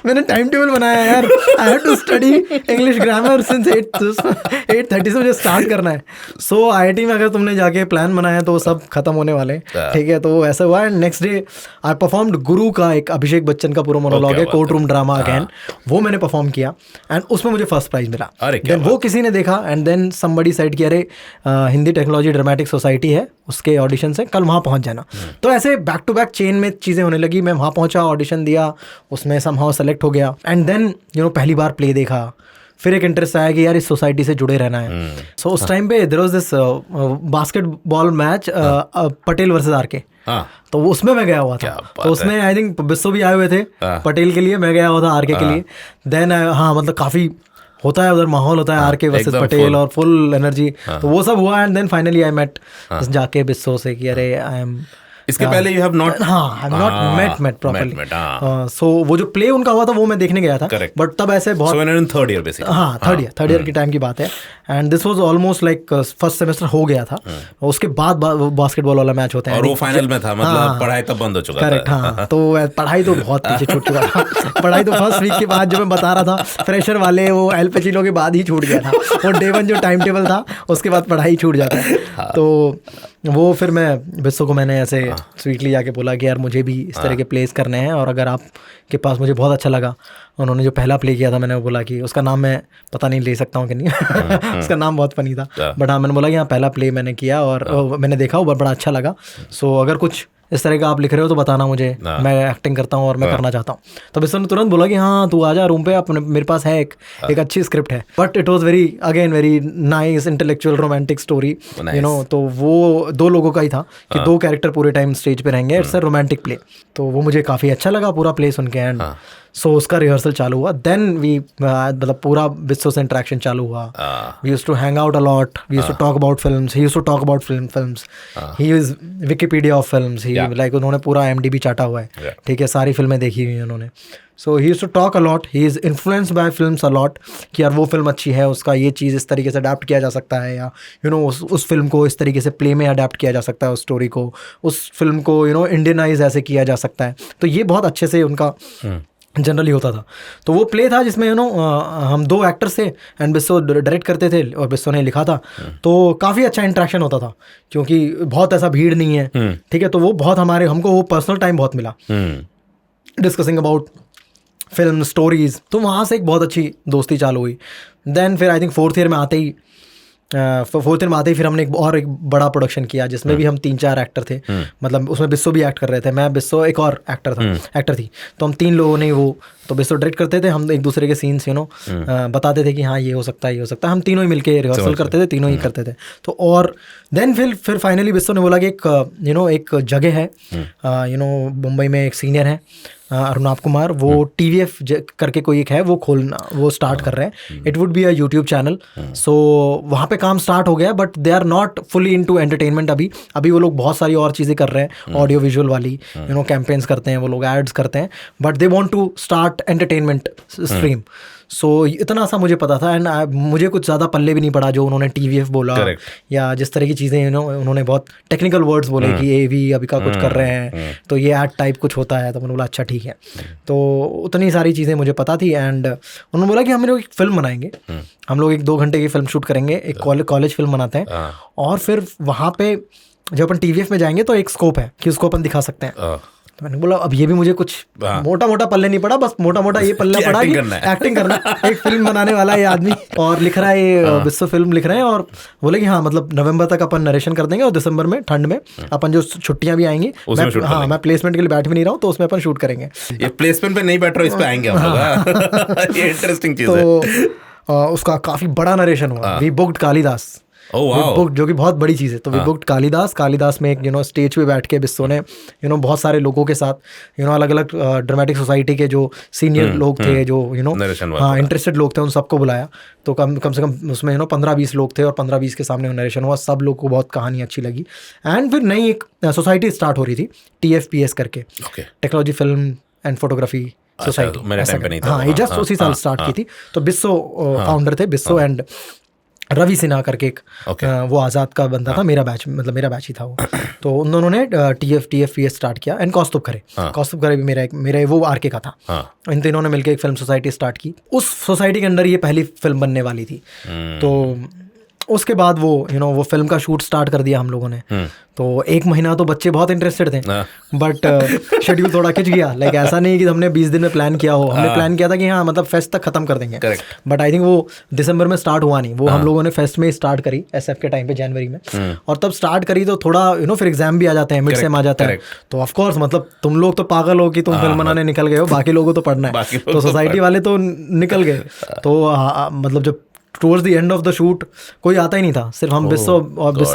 मैंने टाइम टेबल बनाया यार. I have to study English grammar since 8:30 से मुझे स्टार्ट करना है. सो IIT में अगर तुमने जाके प्लान बनाया तो वो सब खत्म होने वाले. ठीक है तो ऐसा हुआ. And next day I performed गुरु का एक अभिषेक बच्चन का पूरा मोनोलॉग है कोर्ट रूम ड्रामा अगेन. वो मैंने परफॉर्म किया एंड उसमें मुझे फर्स्ट प्राइज मिला. देन वो किसी ने देखा एंड देन समबडी साइड कि अरे हिंदी टेक्नोलॉजी ड्रामेटिक सोसाइटी है उसके ऑडिशन से कल वहाँ पहुँच जाना. तो ऐसे बैक टू बैक चेन में चीज़ें होने लगी. मैं वहाँ पहुँचा, ऑडिशन दिया, उसमें समहाउ सेलेक्ट हो गया. एंड देन पहली बार प्ले देखा. फिर एक इंटरेस्ट आया कि यार इस सोसाइटी से जुड़े रहना है. सो उस टाइम पे there was this basketball match Patel versus RK. तो उसमें मैं गया हुआ था. तो उसमें आई थिंक बिस्सो भी आए हुए थे पटेल के लिए, मैं गया हुआ था आरके के लिए. देन हाँ मतलब काफ़ी होता है उधर माहौल होता है आरके वर्सेस पटेल और फुल एनर्जी. तो वो सब हुआ and then finally I met जाके बिस्सो से कि अरे आई एम. इसके पहले you have not met properly. So वो जो प्ले उनका हुआ था वो मैं देखने गया था. बट तब ऐसे बहुत थर्ड ईयर बेसिकली. हाँ थर्ड ईयर की टाइम की बात है. And this was almost like first semester हो गया था. उसके बाद बास्केटबॉल वाला मैच होता है और वो फाइनल में था. मतलब पढ़ाई तब बंद हो चुका था. करेक्ट. हाँ तो पढ़ाई तो बहुत पीछे छूट चुका था. पढ़ाई तो फर्स्ट वीक के बाद जो मैं बता रहा था फ्रेशर वाले वो एल पचिनो के बाद ही छूट गया था. वो डे 1 जो टाइम टेबल था उसके बाद पढ़ाई छूट जाता है. तो वो फिर मैं बिस्सो को मैंने ऐसे स्वीटली जाके बोला कि यार मुझे भी इस तरह के प्लेस करने हैं और अगर आपके पास मुझे बहुत अच्छा लगा. उन्होंने जो पहला प्ले किया था मैंने वो बोला कि उसका नाम मैं पता नहीं ले सकता हूँ कि नहीं. उसका नाम बहुत फनी था बट हाँ मैंने बोला कि हाँ पहला प्ले मैंने किया और मैंने देखा वो बड़ा अच्छा लगा. सो अगर कुछ इस तरह का आप लिख रहे हो तो बताना मुझे, मैं एक्टिंग करता हूँ और मैं करना चाहता हूँ. तो बिस्सो ने तुरंत बोला कि हाँ तू आ जा रूम पे, अपने मेरे पास है एक अच्छी स्क्रिप्ट है. But it was very nice intellectual romantic story तो वो 2 लोगों का ही था कि 2 कैरेक्टर पूरे टाइम स्टेज पे रहेंगे. It's a romantic play. तो वो मुझे काफ़ी अच्छा लगा पूरा प्ले सुन के. एंड सो उसका रिहर्सल चालू हुआ. देन वी मतलब पूरा बिस्सो से इंटरेक्शन चालू हुआ. We used to hang out a lot. We used to talk about films. He used to talk about films. He is Wikipedia of films. He like उन्होंने पूरा IMDb चाटा हुआ है. ठीक है सारी फिल्में देखी हुई हैं उन्होंने. So he used to talk a lot. He is influenced by films a lot कि यार वो फिल्म अच्छी है, उसका ये चीज़ इस तरीके से अडेप्ट किया जा सकता है या उस फिल्म को इस तरीके से प्ले में अडेप्ट किया जा सकता है, उस स्टोरी को, उस फिल्म को इंडियनाइज ऐसे किया जा सकता है. तो ये बहुत अच्छे से उनका जनरली होता था. तो वो प्ले था जिसमें हम 2 एक्टर्स थे एंड बिस्सो डायरेक्ट करते थे और बिस्सो ने लिखा था. तो काफ़ी अच्छा इंटरेक्शन होता था क्योंकि बहुत ऐसा भीड़ नहीं है. ठीक है तो वो बहुत हमको वो पर्सनल टाइम बहुत मिला डिस्कसिंग अबाउट फिल्म स्टोरीज. तो वहाँ से एक बहुत अच्छी दोस्ती चालू हुई. देन फिर आई थिंक फोर्थ ईयर में आते ही फिर हमने एक बड़ा प्रोडक्शन किया जिसमें भी हम 3-4 एक्टर थे. मतलब उसमें बिस्सो भी एक्ट कर रहे थे, मैं बिस्सो एक और एक्टर थी. तो हम 3 लोगों ने वो तो बिस्सो डायरेक्ट करते थे. हम एक दूसरे के सीन्स बताते थे कि हाँ ये हो सकता है ये हो सकता है. हम तीनों ही मिलके रिहर्सल करते थे, तीनों ही करते थे. तो और देन फिर फाइनली बिस्सो ने बोला कि एक जगह है मुंबई में एक सीनियर है अरुणाब कुमार, वो TVF करके कोई एक है, वो स्टार्ट कर रहे हैं. It would be a YouTube channel. So वहाँ पे काम स्टार्ट हो गया but they are not fully into entertainment. अभी वो लोग बहुत सारी और चीज़ें कर रहे हैं, ऑडियो विजुअल वाली कैंपेन्स करते हैं, वो लोग एड्स करते हैं, but they want to start entertainment stream. So इतना सा मुझे पता था, एंड मुझे कुछ ज़्यादा पल्ले भी नहीं पड़ा जो उन्होंने TVF बोला या जिस तरह की चीज़ें उन्होंने बहुत टेक्निकल वर्ड्स बोले कि AV अभी का कुछ कर रहे हैं तो ये ऐड टाइप कुछ होता है। तो मैंने बोला अच्छा ठीक है। तो उतनी सारी चीज़ें मुझे पता थी, एंड उन्होंने बोला कि हम लोग एक फ़िल्म बनाएंगे, हम लोग 1-2 घंटे की फ़िल्म शूट करेंगे, एक कॉलेज फिल्म बनाते हैं, और फिर वहाँ पे जब अपन TVF में जाएंगे तो एक स्कोप है कि उसको अपन दिखा सकते हैं। तो मैंने बोला अब ये भी मुझे कुछ मोटा मोटा पल्ले नहीं पड़ा, बस मोटा मोटा ये पल्ला पड़ा कि एक्टिंग करना एक फिल्म बनाने वाला है ये आदमी, और लिख रहा है ये विश्व फिल्म लिख रहे हैं, और बोले कि हाँ मतलब नवंबर तक अपन नरेशन कर देंगे और दिसंबर में ठंड में अपन जो छुट्टियां भी आएंगी, मैं प्लेसमेंट के लिए बैठ भी नहीं रहा हूँ तो उसमें अपन शूट करेंगे। ये प्लेसमेंट पे नहीं बैठ रहा, इस पे आएंगे हम लोग। ये इंटरेस्टिंग चीज है। तो उसका काफी बड़ा नरेशन हुआ। वी बुक्ड कालिदास, जो कि बहुत बड़ी चीज़ है। तो वी बुक्ड कालिदास में एक स्टेज पे बैठ के बिस्सो ने बहुत सारे लोगों के साथ अलग अलग ड्रामेटिक सोसाइटी के जो सीनियर लोग थे, जो हाँ इंटरेस्टेड लोग थे, उन सबको बुलाया। तो कम से कम उसमें 15-20 लोग थे और 15-20 के सामने नरेशन हुआ। सब लोग को बहुत कहानी अच्छी लगी। एंड फिर नई एक सोसाइटी स्टार्ट हो रही थी TFPS करके, technology film and photography society. हाँ ये जस्ट उसी साल स्टार्ट की थी। तो बिस्सो फाउंडर थे, बिस्सो एंड रवि सिन्हा करके एक वो आज़ाद का बंदा था, मेरा बैच ही था वो। तो उन दोनों ने TFPS स्टार्ट किया, एंड कौस्तुभ खरे भी मेरा वो RK का था। इन तीनों ने मिलकर एक फिल्म सोसाइटी स्टार्ट की। उस सोसाइटी के अंदर ये पहली फिल्म बनने वाली थी। तो उसके बाद वो फिल्म का शूट स्टार्ट कर दिया हम लोगों ने। तो 1 महीना तो बच्चे बहुत इंटरेस्टेड थे, बट शेड्यूल थोड़ा खिंच गया। लाइक ऐसा नहीं कि हमने 20 दिन में प्लान किया हो, हमने प्लान किया था कि हाँ मतलब फेस्ट तक खत्म कर देंगे, बट आई थिंक वो दिसंबर में स्टार्ट हुआ नहीं। वो हम लोगों ने फेस्ट में स्टार्ट करी, SF के टाइम पे जनवरी में, और तब स्टार्ट करी तो थोड़ा फिर एग्जाम भी आ जाते हैं, मिड सेम आ जाता है। तो ऑफकोर्स मतलब तुम लोग तो पागल हो कि तुम फिल्म बनाने निकल गए हो, बाकी लोगों तो पढ़ना है। तो सोसाइटी वाले तो निकल गए। तो मतलब जब towards the end of the shoot कोई आता ही नहीं था, सिर्फ हम बिस्सो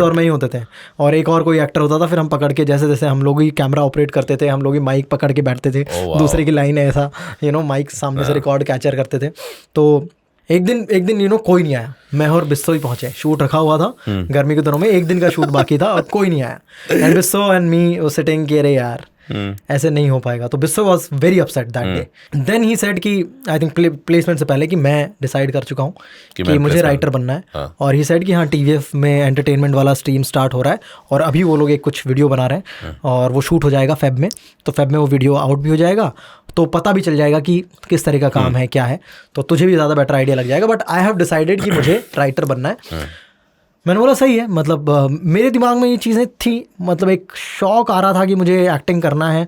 और मैं ही होते थे, और एक और कोई एक्टर होता था। फिर हम पकड़ के जैसे जैसे हम लोग ही कैमरा ऑपरेट करते थे, हम लोग ही माइक पकड़ के बैठते थे, दूसरे की लाइन ऐसा माइक सामने से रिकॉर्ड कैचर करते थे। तो एक दिन कोई नहीं आया, मैं और बिस्सो ही पहुंचे। शूट रखा हुआ था गर्मी के दिनों में, 1 दिन का शूट बाकी था और कोई नहीं आया। एंड बिस्सो एंड मी वो सिटिंग कि अरे यार ऐसे नहीं हो पाएगा। तो Bisso was very upset that day. Then he said कि आई थिंक प्लेसमेंट से पहले कि मैं डिसाइड कर चुका हूँ कि मुझे राइटर बनना है। और ही सेड कि हाँ TVF में एंटरटेनमेंट वाला स्ट्रीम स्टार्ट हो रहा है, और अभी वो लोग एक कुछ वीडियो बना रहे हैं, और वो शूट हो जाएगा फेब में। तो फेब में वो वीडियो आउट भी हो जाएगा, तो पता भी चल जाएगा कि किस तरह का काम है, क्या है, तो तुझे भी ज़्यादा बेटर आइडिया लग जाएगा। बट आई हैव डिसाइडेड कि मुझे राइटर बनना है। मैंने बोला सही है, मतलब मेरे दिमाग में ये चीज़ें थी, मतलब एक शौक आ रहा था कि मुझे एक्टिंग करना है,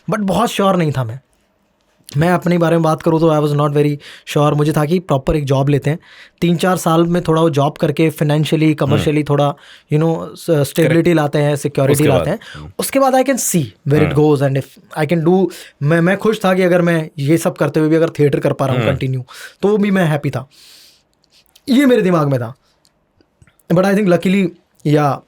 बट बहुत श्योर नहीं था मैं अपने बारे में बात करूँ तो I was not very sure. मुझे था कि प्रॉपर एक जॉब लेते हैं, 3-4 साल में थोड़ा वो जॉब करके फाइनेंशियली कमर्शियली थोड़ा स्टेबिलिटी लाते हैं, सिक्योरिटी लाते हैं, उसके बाद I can see where it goes and if I can do. मैं खुश था कि अगर मैं ये सब करते हुए भी अगर थिएटर कर पा रहा हूँ कंटिन्यू, तो वो भी मैं हैप्पी था। ये मेरे दिमाग में था। बट आई थिंक लकीली या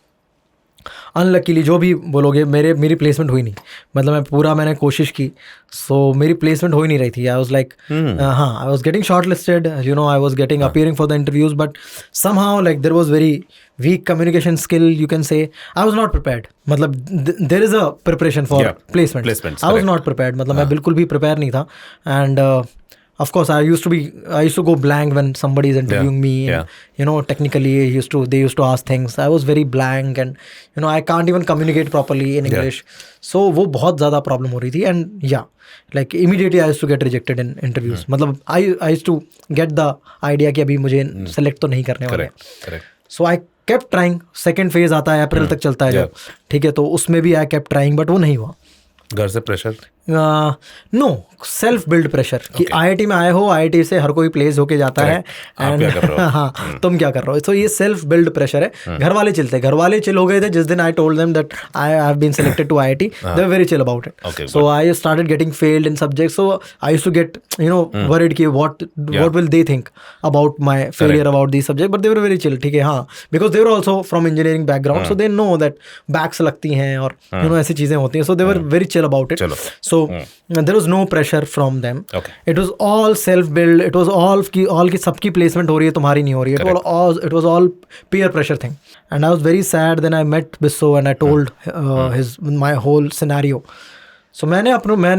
अनलकीली जो भी बोलोगे, मेरी प्लेसमेंट हुई नहीं। मतलब मैंने कोशिश की, सो मेरी प्लेसमेंट हो ही नहीं रही थी। आई वाज लाइक हाँ I was getting short listed, I was getting appearing for the interviews, but somehow like there was very weak communication skill, you can say. I was not prepared, मतलब there is a preparation for placement. I was not prepared, मतलब मैं बिल्कुल भी प्रिपेयर नहीं था। And of course I used to go blank when somebody is interviewing me, and, technically they used to ask things. I was very blank, and I can't even communicate properly in English. So वो बहुत ज़्यादा प्रॉब्लम हो रही थी, and like immediately I used to get rejected in interviews. मतलब I used to get the idea कि अभी मुझे select तो नहीं करने वाले। So I kept trying. Second phase आता है, अप्रैल तक चलता है जो, ठीक है, तो उसमें भी I kept trying, but वो नहीं हुआ। घर से pressure? No, self build pressure कि IIT में आए हो, IIT से हर कोई प्लेस होके जाता है, एंड हाँ तुम क्या कर रहे हो। तो ये सेल्फ बिल्ड प्रेशर है। घर वाले चिल हो गए थे जिस दिन I told them that I have been selected to IIT, they were very chill about it. So I started getting failed in subjects, so I used to get worried कि what will they think about my failure about this subject, but they were very chill, ठीक है, हाँ, because they were also from engineering background, so they know that backs लगती हैं और ऐसी चीज़ें होती हैं, so they were very chill about it. So there was no pressure from them. It was all self build. It was all की सबकी placement हो रही है, तुम्हारी नहीं हो रही है। It was all peer pressure thing. And I was very sad. Then I met Bisso and I told my whole scenario. सो मैंने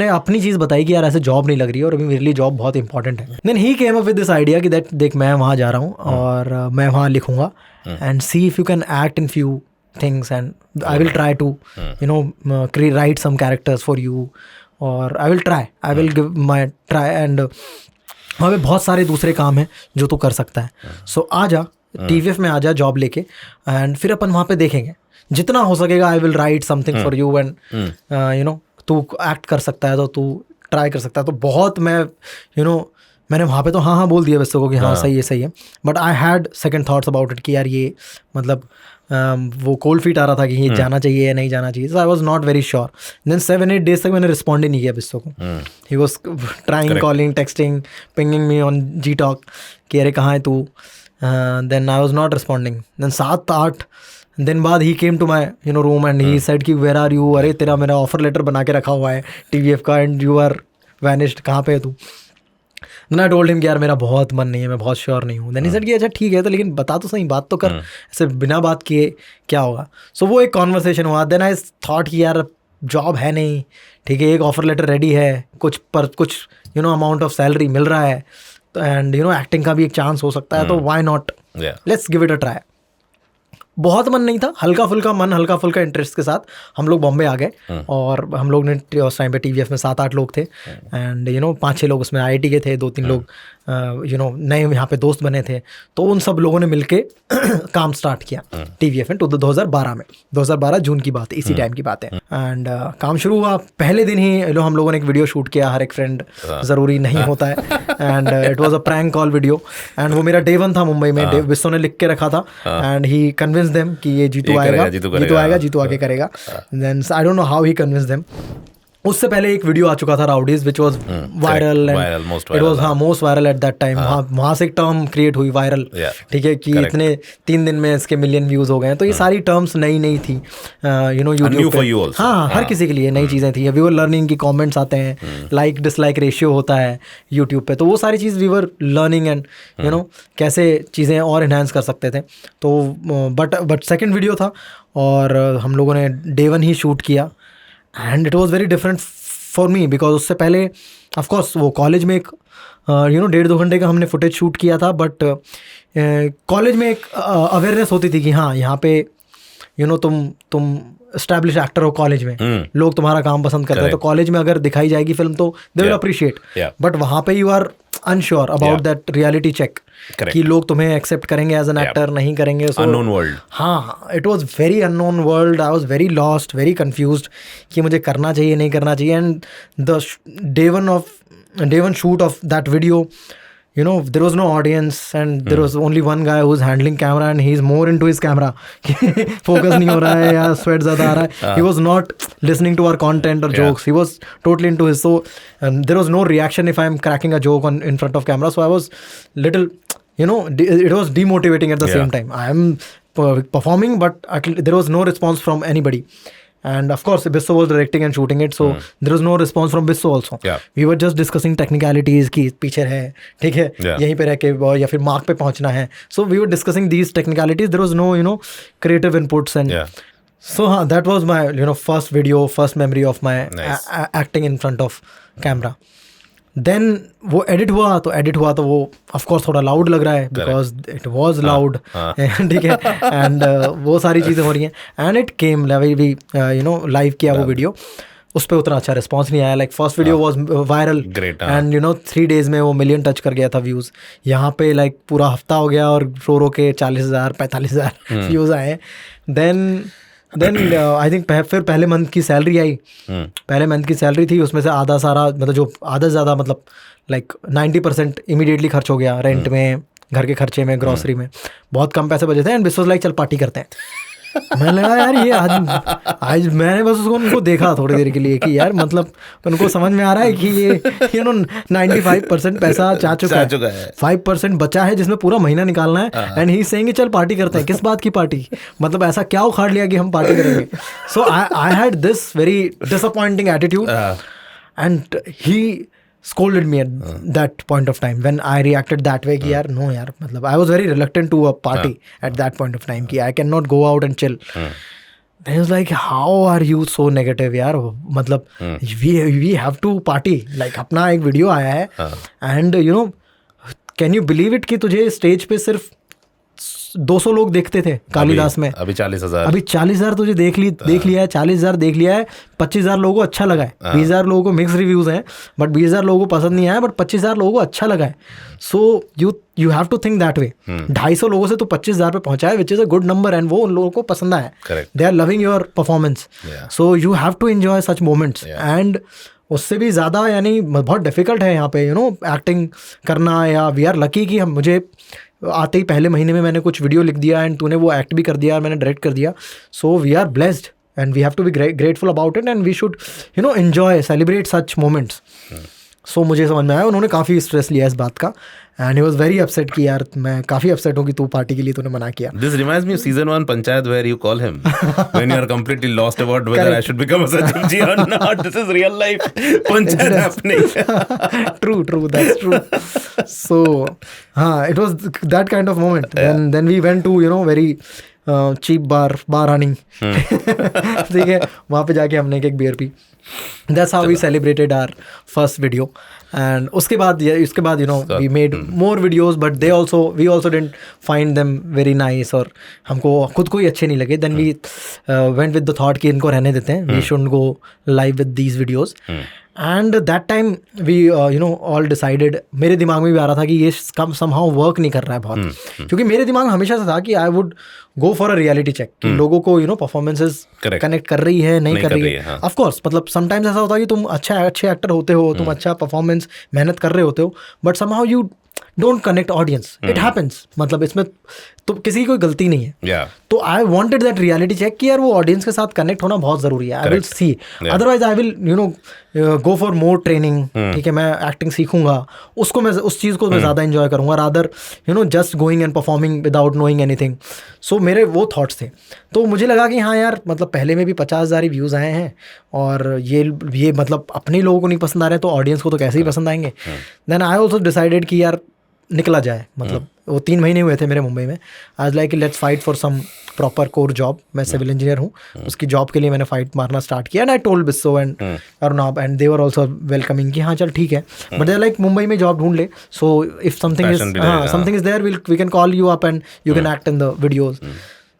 अपनी चीज़ बताई कि यार ऐसे जॉब नहीं लग रही है और अभी मेरे लिए जॉब बहुत इंपॉर्टेंट है. Then he came up with this idea कि देख मैं वहाँ जा रहा हूँ और मैं वहाँ लिखूँगा and see if you can act in few things and I will try to write some characters for you or I will give my try and वहाँ पे बहुत सारे दूसरे काम हैं जो तू कर सकता है. सो आ जा TVF में आ जा जॉब लेके एंड फिर अपन वहाँ पे देखेंगे जितना हो सकेगा. I will write something for you and तू एक्ट कर सकता है तो तू ट्राई कर सकता है. तो बहुत मैंने वहाँ पे तो हाँ बोल दिया बच्चों को कि हाँ सही है. But I had second thoughts about it कि यार ये मतलब वो कोल्ड फीट आ रहा था कि ये जाना चाहिए या नहीं जाना चाहिए. So I was not very sure. Then 7-8 days तक मैंने रिस्पॉन्ड ही नहीं किया बिस्सो को. He was trying calling texting pinging me on Gtalk कि अरे कहाँ है तू. Then I was not responding. Then 7-8 दिन बाद he came to my room and he said कि वेयर आर यू. अरे तेरा मेरा ऑफर लेटर बना के रखा हुआ है TVF का एंड यू आर वैनिश्ड. कहाँ पे है तू. Then I told him कि यार मेरा बहुत मन नहीं है, मैं बहुत श्योर नहीं हूँ. Then he said कि अच्छा ठीक है तो लेकिन बता तो सही, बात तो कर. ऐसे बिना बात किए क्या होगा. सो वो एक कॉन्वर्सेशन हुआ. देन आई थॉट कि यार जॉब है नहीं, ठीक है, एक ऑफर लेटर रेडी है, कुछ अमाउंट ऑफ सैलरी मिल रहा है एंड एक्टिंग का भी एक चांस हो सकता है. तो why not, let's give it a try. बहुत मन नहीं था, हल्का फुल्का इंटरेस्ट के साथ हम लोग बॉम्बे आ गए. और हम लोग ने उस टाइम पे TVF में 7-8 लोग थे एंड 5-6 लोग उसमें IIT के थे, 2-3 लोग नए यहाँ पे दोस्त बने थे. तो उन सब लोगों ने मिलके काम स्टार्ट किया TVF में 2012 जून की बात है, इसी टाइम की बात है. एंड काम शुरू हुआ. पहले दिन ही हम लोगों ने एक वीडियो शूट किया. हर एक फ्रेंड ज़रूरी नहीं होता है and it was a prank call video. And वो मेरा Day 1 था मुंबई में. विस्सो ने लिख के रखा था एंड ही कन्विंस देम कि ये जीतू आके करेगा. Then I don't know how he convince them. उससे पहले एक वीडियो आ चुका था rowdies which was viral and it was most viral at that time. वहाँ से एक टर्म क्रिएट हुई वायरल, ठीक है, कि इतने 3 दिन में इसके मिलियन व्यूज हो गए हैं. तो ये सारी टर्म्स नई थी यूट्यूब पे. हाँ, हर किसी के लिए नई चीज़ें थी. वी वर लर्निंग की कमेंट्स आते हैं, लाइक डिसलाइक रेशियो होता है यूट्यूब पे. तो वो सारी चीज़ वी वर लर्निंग एंड कैसे चीज़ें और इन्हांस कर सकते थे. तो बट सेकेंड वीडियो था और हम लोगों ने Day 1 ही शूट किया and it was very different for me because उससे पहले ऑफकोर्स वो कॉलेज में एक 1.5-2 घंटे का हमने फुटेज शूट किया था. बट कॉलेज में एक अवेयरनेस होती थी कि हाँ यहाँ पे तुम एस्टैब्लिश एक्टर हो कॉलेज में, लोग तुम्हारा काम पसंद करते हैं. तो कॉलेज में अगर दिखाई जाएगी फिल्म तो दे विल अप्रिशिएट. बट वहाँ पे you are unsure about that reality check कि लोग तुम्हें एक्सेप्ट करेंगे एज एन एक्टर, नहीं करेंगे. Unknown world. हाँ, it was very unknown world. I was very lost, very confused कि मुझे करना चाहिए नहीं करना चाहिए. And the Day 1 shoot of that video, there was no audience and there was only one guy who's handling camera and he's more into his camera. Focus नहीं हो रहा है या sweat ज़्यादा आ रहा है. He was not listening to our content or jokes. He was totally into his. So there was no reaction if I'm cracking a joke in front of camera. So I was little, it was demotivating at the same time. I am performing but there was no response from anybody. And of course, Bisso was directing and shooting it, so there was no response from Bisso also. We were just discussing technicalities कि picture है, ठीक है, यहीं पे रह के या फिर mark पे पहुंचना है. So we were discussing these technicalities. There was no, creative inputs and so that was my, first video, first memory of my acting in front of camera. Then वो एडिट हुआ तो वो ऑफ कोर्स थोड़ा लाउड लग रहा है बिकॉज इट वाज लाउड, ठीक है. एंड वो सारी चीज़ें हो रही हैं एंड इट केम भी लाइव किया वो वीडियो. उस पर उतना अच्छा रिस्पॉन्स नहीं आया. Like first video was viral and 3 days में वो 1 million टच कर गया था व्यूज़. यहाँ पे लाइक पूरा हफ्ता हो गया और रो के 40,000-45,000 व्यूज़ आए. देन आई थिंक फिर पहले मंथ की सैलरी आई. पहले मंथ की सैलरी थी, उसमें से आधा सारा मतलब जो आधा से ज़्यादा मतलब लाइक 90% इमीडिएटली खर्च हो गया रेंट में, घर के खर्चे में, ग्रॉसरी में. बहुत कम पैसे बचे थे एंड बिस्सो लाइक चल पार्टी करते हैं. मैंने लगा यार ये आज मैंने बस उनको देखा थोड़ी देर के लिए कि यार मतलब उनको समझ में आ रहा है कि ये 95% पैसा जा चुका है, 5% बचा है जिसमें पूरा महीना निकालना है. एंड ही सेइंग चल पार्टी करते हैं. किस बात की पार्टी, मतलब ऐसा क्या उखाड़ लिया कि हम पार्टी करेंगे. So I had this very disappointing attitude and he scolded me at that point of time when I reacted that way कि यार no यार मतलब I was very reluctant to a party at that point of time कि I cannot go out and chill. Then he was like, how are you so negative यार, मतलब we have to party, like अपना एक वीडियो आया है and you know can you believe it कि तुझे स्टेज पे सिर्फ 200 लोग देखते थे कालिदास में, अभी 40,000, अभी 40,000 तुझे देख लिया है, 40,000 देख लिया है, 25,000 लोगों को अच्छा लगा है, 20,000 लोगों को मिक्स रिव्यूज हैं, बट 20,000 लोगों को पसंद नहीं आया, बट 25,000 लोगों को अच्छा लगा है. So you have to think that way. 250 लोगों से तो 25,000 पे पहुंचा है, which is a good number, and वो उन लोगों को पसंद आया. They are loving your performance. So you have to enjoy such moments. And उससे भी ज़्यादा यानी बहुत डिफिकल्ट है यहाँ पे एक्टिंग करना. या वी आर लकी कि मुझे आते ही पहले महीने में मैंने कुछ वीडियो लिख दिया एंड तूने वो एक्ट भी कर दिया और मैंने डायरेक्ट कर दिया. So we are blessed and we have to be grateful about it, and we should enjoy, celebrate such moments. So मुझे समझ में आया उन्होंने काफ़ी स्ट्रेस लिया इस बात का, and he was very upset कि यार मैं काफ़ी अपसेट हूँ कि तू पार्टी के लिए तूने मना किया. This reminds me of season 1 Panchayat where you call him when you are completely lost about whether I should become a Sachin ji or not. This is real life Panchayat happening. True, that's true. So it was that kind of moment. Then we went to very cheap bar running. ठीक है, वहाँ पे जाके हमने एक बियर पी. That's how we celebrated our first video. And उसके बाद we made more videos, but we also didn't find them very nice, और हमको खुद को ही अच्छे नहीं लगे. Then we went with the thought कि इनको रहने देते हैं, we shouldn't go live with these videos. And that time we all decided, मेरे दिमाग में भी आ रहा था कि ये somehow work नहीं कर रहा है बहुत, क्योंकि मेरे दिमाग में हमेशा से था कि I would go for a reality check कि लोगों को performances कनेक्ट कर रही है नहीं कर रही है. Of course, मतलब sometimes ऐसा होता है कि तुम अच्छे एक्टर होते हो, तुम अच्छा परफॉर्मेंस मेहनत कर रहे होते हो, but somehow you don't connect audience. It happens. मतलब इसमें तो किसी की कोई गलती नहीं है. तो I wanted that reality check कि यार वो ऑडियंस के साथ कनेक्ट होना बहुत ज़रूरी है. I will see. Otherwise I will go for more training. ठीक है, मैं एक्टिंग सीखूंगा, उसको मैं उस चीज़ को मैं ज़्यादा enjoy करूँगा, rather just going and performing without knowing anything. So मेरे वो thoughts थे. तो मुझे लगा कि हाँ यार, मतलब पहले में भी 50,000 व्यूज़ आए हैं, और ये मतलब अपने लोगों को नहीं पसंद आ रहे हैं तो ऑडियंस को तो कैसे ही पसंद आएंगे. Then I also decided कि यार निकला जाए. मतलब वो 3 महीने हुए थे मेरे मुंबई में. आज like let's fight for some proper core job. मैं सिविल इंजीनियर हूँ, उसकी जॉब के लिए मैंने फाइट मारना स्टार्ट किया. And I told Bisso and Arunabh and they were also welcoming कि हाँ चल ठीक है, बट दे लाइक मुंबई में जॉब ढूंढ ले. So if something is there we can call you up and you can act in the videos.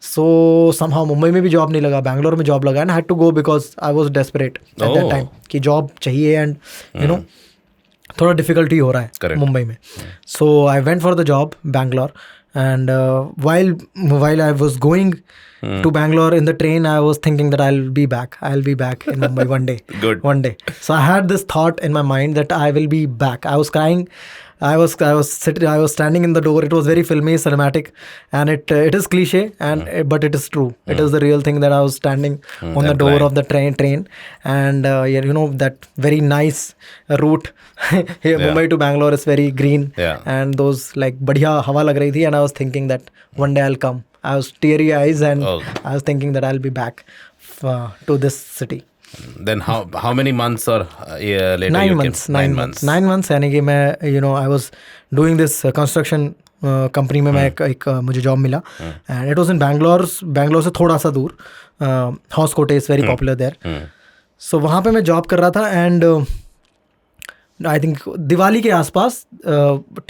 So somehow Mumbai में भी जॉब नहीं लगा, बैंगलोर में जॉब लगा, and had to go because I was desperate at that time कि जॉब चाहिए, एंड थोड़ा डिफिकल्टी हो रहा है मुंबई में. So I went for the job Bangalore, and while I was going to Bangalore in the train, I was thinking that I'll be back in Mumbai one day. Good. One day. So I had this thought in my mind that I will be back. I was crying. I was standing in the door. It was very filmy, cinematic, and it is cliche, but it is true. It is the real thing that I was standing on the door of the train, and that very nice route here, Mumbai to Bangalore is very green, and those like बढ़िया हवा लग रही थी, and I was thinking that one day I'll come. I was teary eyes, and I was thinking that I'll be back to this city. Then how many months or later? 9 months. 9 months. 9 months यानी कि मैं I was doing this construction company में मैं एक मुझे जॉब मिला, and it was in Bangalore से थोड़ा सा दूर. House Kote is very popular there. So वहाँ पे मैं जॉब कर रहा था, and आई थिंक दिवाली के आसपास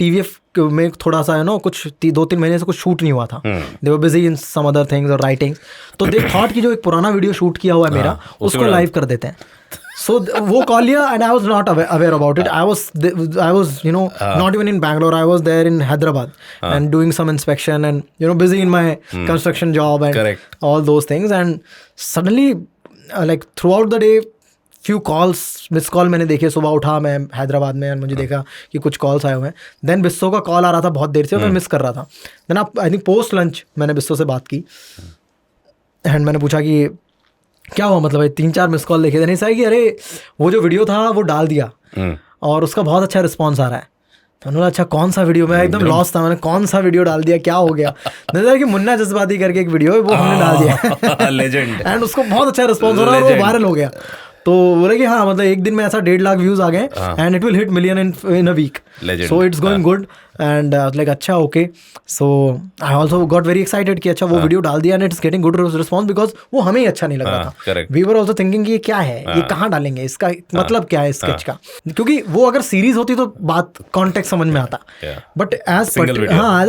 TVF में थोड़ा सा कुछ 2-3 महीने से कुछ शूट नहीं हुआ था. They were busy in some other things और राइटिंग्स. तो दे थॉट कि जो एक पुराना वीडियो शूट किया हुआ है मेरा, उसको लाइव कर देते हैं. सो वो कॉल लिया, and I was not aware about it. I was not even in Bangalore. I was there in Hyderabad and doing some inspection and busy in my construction job and all those things. And suddenly like throughout the day few calls, miss call मैंने देखे. सुबह उठा मैं हैदराबाद में, और मुझे देखा कि कुछ कॉल्स आए हुए हैं. देन बिस्सो का कॉल आ रहा था बहुत देर से, और मैं मिस कर रहा था. Then I think post lunch मैंने बिस्सो से बात की, एंड मैंने पूछा कि क्या हुआ, मतलब 3-4 मिस कॉल देखे थे. नहीं सही कि अरे वो जो वीडियो था वो डाल दिया, और उसका बहुत अच्छा रिस्पॉन्स आ रहा है. तो उन्होंने अच्छा कौन सा वीडियो, मैं एकदम लॉस था, मैंने कौन सा वीडियो डाल दिया, क्या हो गया. नजर कि मुन्ना जज्बाती करके एक वीडियो है, वो हमने डाल दिया लेजेंड, एंड उसको बहुत अच्छा रिस्पॉन्स हो रहा है, वो वायरल हो गया. तो बोले कि हाँ मतलब एक दिन में ऐसा 1.5 लाख व्यूज आ गए and it will hit million in a week, so it's going good and like अच्छा okay. So I also got very excited कि अच्छा वो वीडियो डाल दिया and it's getting good response because वो हमें ही अच्छा नहीं लग रहा था. वी वर ऑल्सो थिंकिंग ये क्या है, ये कहाँ डालेंगे, इसका मतलब क्या है स्केच का, क्योंकि वो अगर सीरीज होती तो बात कॉन्टेक्स्ट समझ में आता, but as a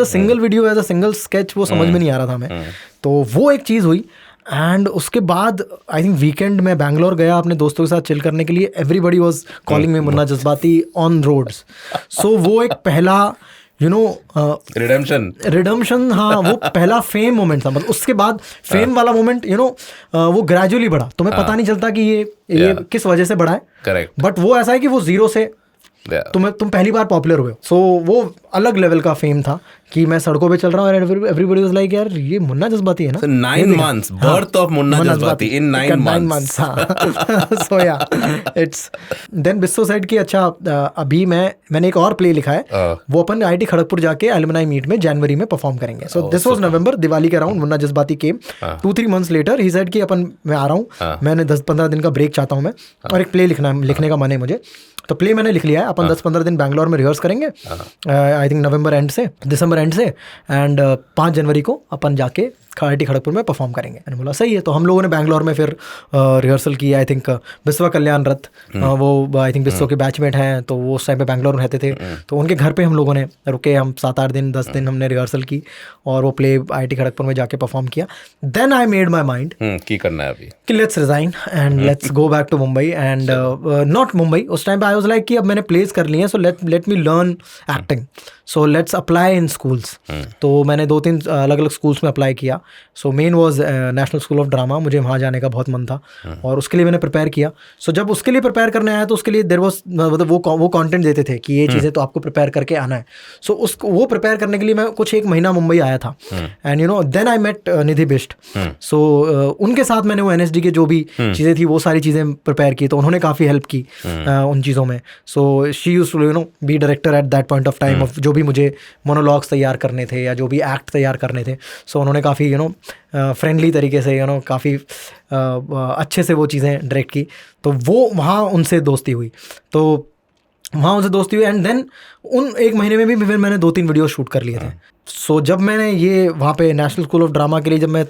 single video as a single sketch वो समझ में नहीं आ रहा था हमें. तो वो एक चीज़ हुई. एंड उसके बाद आई थिंक वीकेंड में बैंगलोर गया अपने दोस्तों के साथ चिल करने के लिए. Everybody was calling me Munna Jazbaati on roads. सो वो एक पहला रिडम्पशन, हाँ वो पहला फेम मोमेंट था. मतलब उसके बाद फेम वाला मोमेंट वो ग्रेजुअली बढ़ा. तुम्हें पता नहीं चलता कि ये किस वजह से बढ़ा है. करेक्ट. बट वो ऐसा है कि वो जीरो से तुम पहली बार पॉपुलर हुए. सो वो अलग लेवल का फेम था कि मैं सड़कों पे चल रहा हूँ एंड एवरीबॉडी वाज लाइक यार ये मुन्ना जज्बाती है ना. 9 months बर्थ ऑफ मुन्ना जज्बाती इन 9 months. सो या इट्स देन बिस्सो सेड कि अच्छा अभी मैंने एक और प्ले लिखा है, वो अपन IIT खड़गपुर जाके एलुमनाई मीट में जनवरी में परफॉर्म करेंगे. So this was November, Diwali के around Munna Jazbaati came. 2-3 months later he said कि अपन मैं आ रहा हूँ, मैंने 10-15 दिन का ब्रेक चाहता हूँ मैं, और एक प्ले लिखने का मन है मुझे. तो प्ले मैंने लिख लिया है. अपन 10-15 दिन बैंगलोर में रिहर्स करेंगे आई थिंक नवंबर एंड से दिसंबर एंड से, एंड 5 जनवरी को अपन जाके IIT खड़गपुर में परफॉर्म करेंगे. मैंने बोला सही है. तो हम लोगों ने बैंगलोर में फिर रिहर्सल की. आई थिंक बिस्वा कल्याण रथ, वो आई थिंक बिस्वा के बैचमेट हैं, तो वो उस टाइम पे बैंगलोर में रहते थे. तो उनके घर पे हम लोगों ने रुके, हम 7-8 दिन 10 दिन हमने रिहर्सल की और वो प्ले IIT खड़गपुर में जाके परफॉर्म किया. Then I made my mind की करना है अभी कि let's resign and let's go back to Mumbai. And not Mumbai, उस टाइम पे आई वाज लाइक कि अब मैंने प्लेस कर लिए हैं, so let me learn acting, so let's apply in schools. तो मैंने 2-3 अलग अलग स्कूल्स में अप्लाई किया. So main was national school of drama. मुझे वहाँ जाने का बहुत मन था और उसके लिए मैंने प्रिपेयर किया. सो जब उसके लिए प्रिपेयर करने आया तो उसके लिए देयर वाज मतलब वो कंटेंट देते थे कि ये चीज़ें तो आपको प्रिपेयर करके आना है. सो उसको वो प्रिपेयर करने के लिए मैं कुछ 1 महीना मुंबई आया था. एंड देन आई मेट निधि बिष्ट. सो उनके साथ मैंने वो NSD के जो भी चीज़ें थी वो सारी चीज़ें प्रिपेयर की. तो उन्होंने काफ़ी हेल्प की उन चीज़ों में. So she used to be director at that point of time of जो भी मुझे मोनोलॉग्स तैयार करने थे या जो भी एक्ट तैयार करने थे. सो उन्होंने काफ़ी फ्रेंडली तरीके से काफ़ी अच्छे से वो चीज़ें डायरेक्ट की. तो वो वहाँ उनसे दोस्ती हुई. एंड देन उन 1 महीने में भी फिर मैंने 2-3 वीडियो शूट कर लिए थे. सो जब मैंने ये वहाँ पे नेशनल स्कूल ऑफ ड्रामा के लिए जब मैं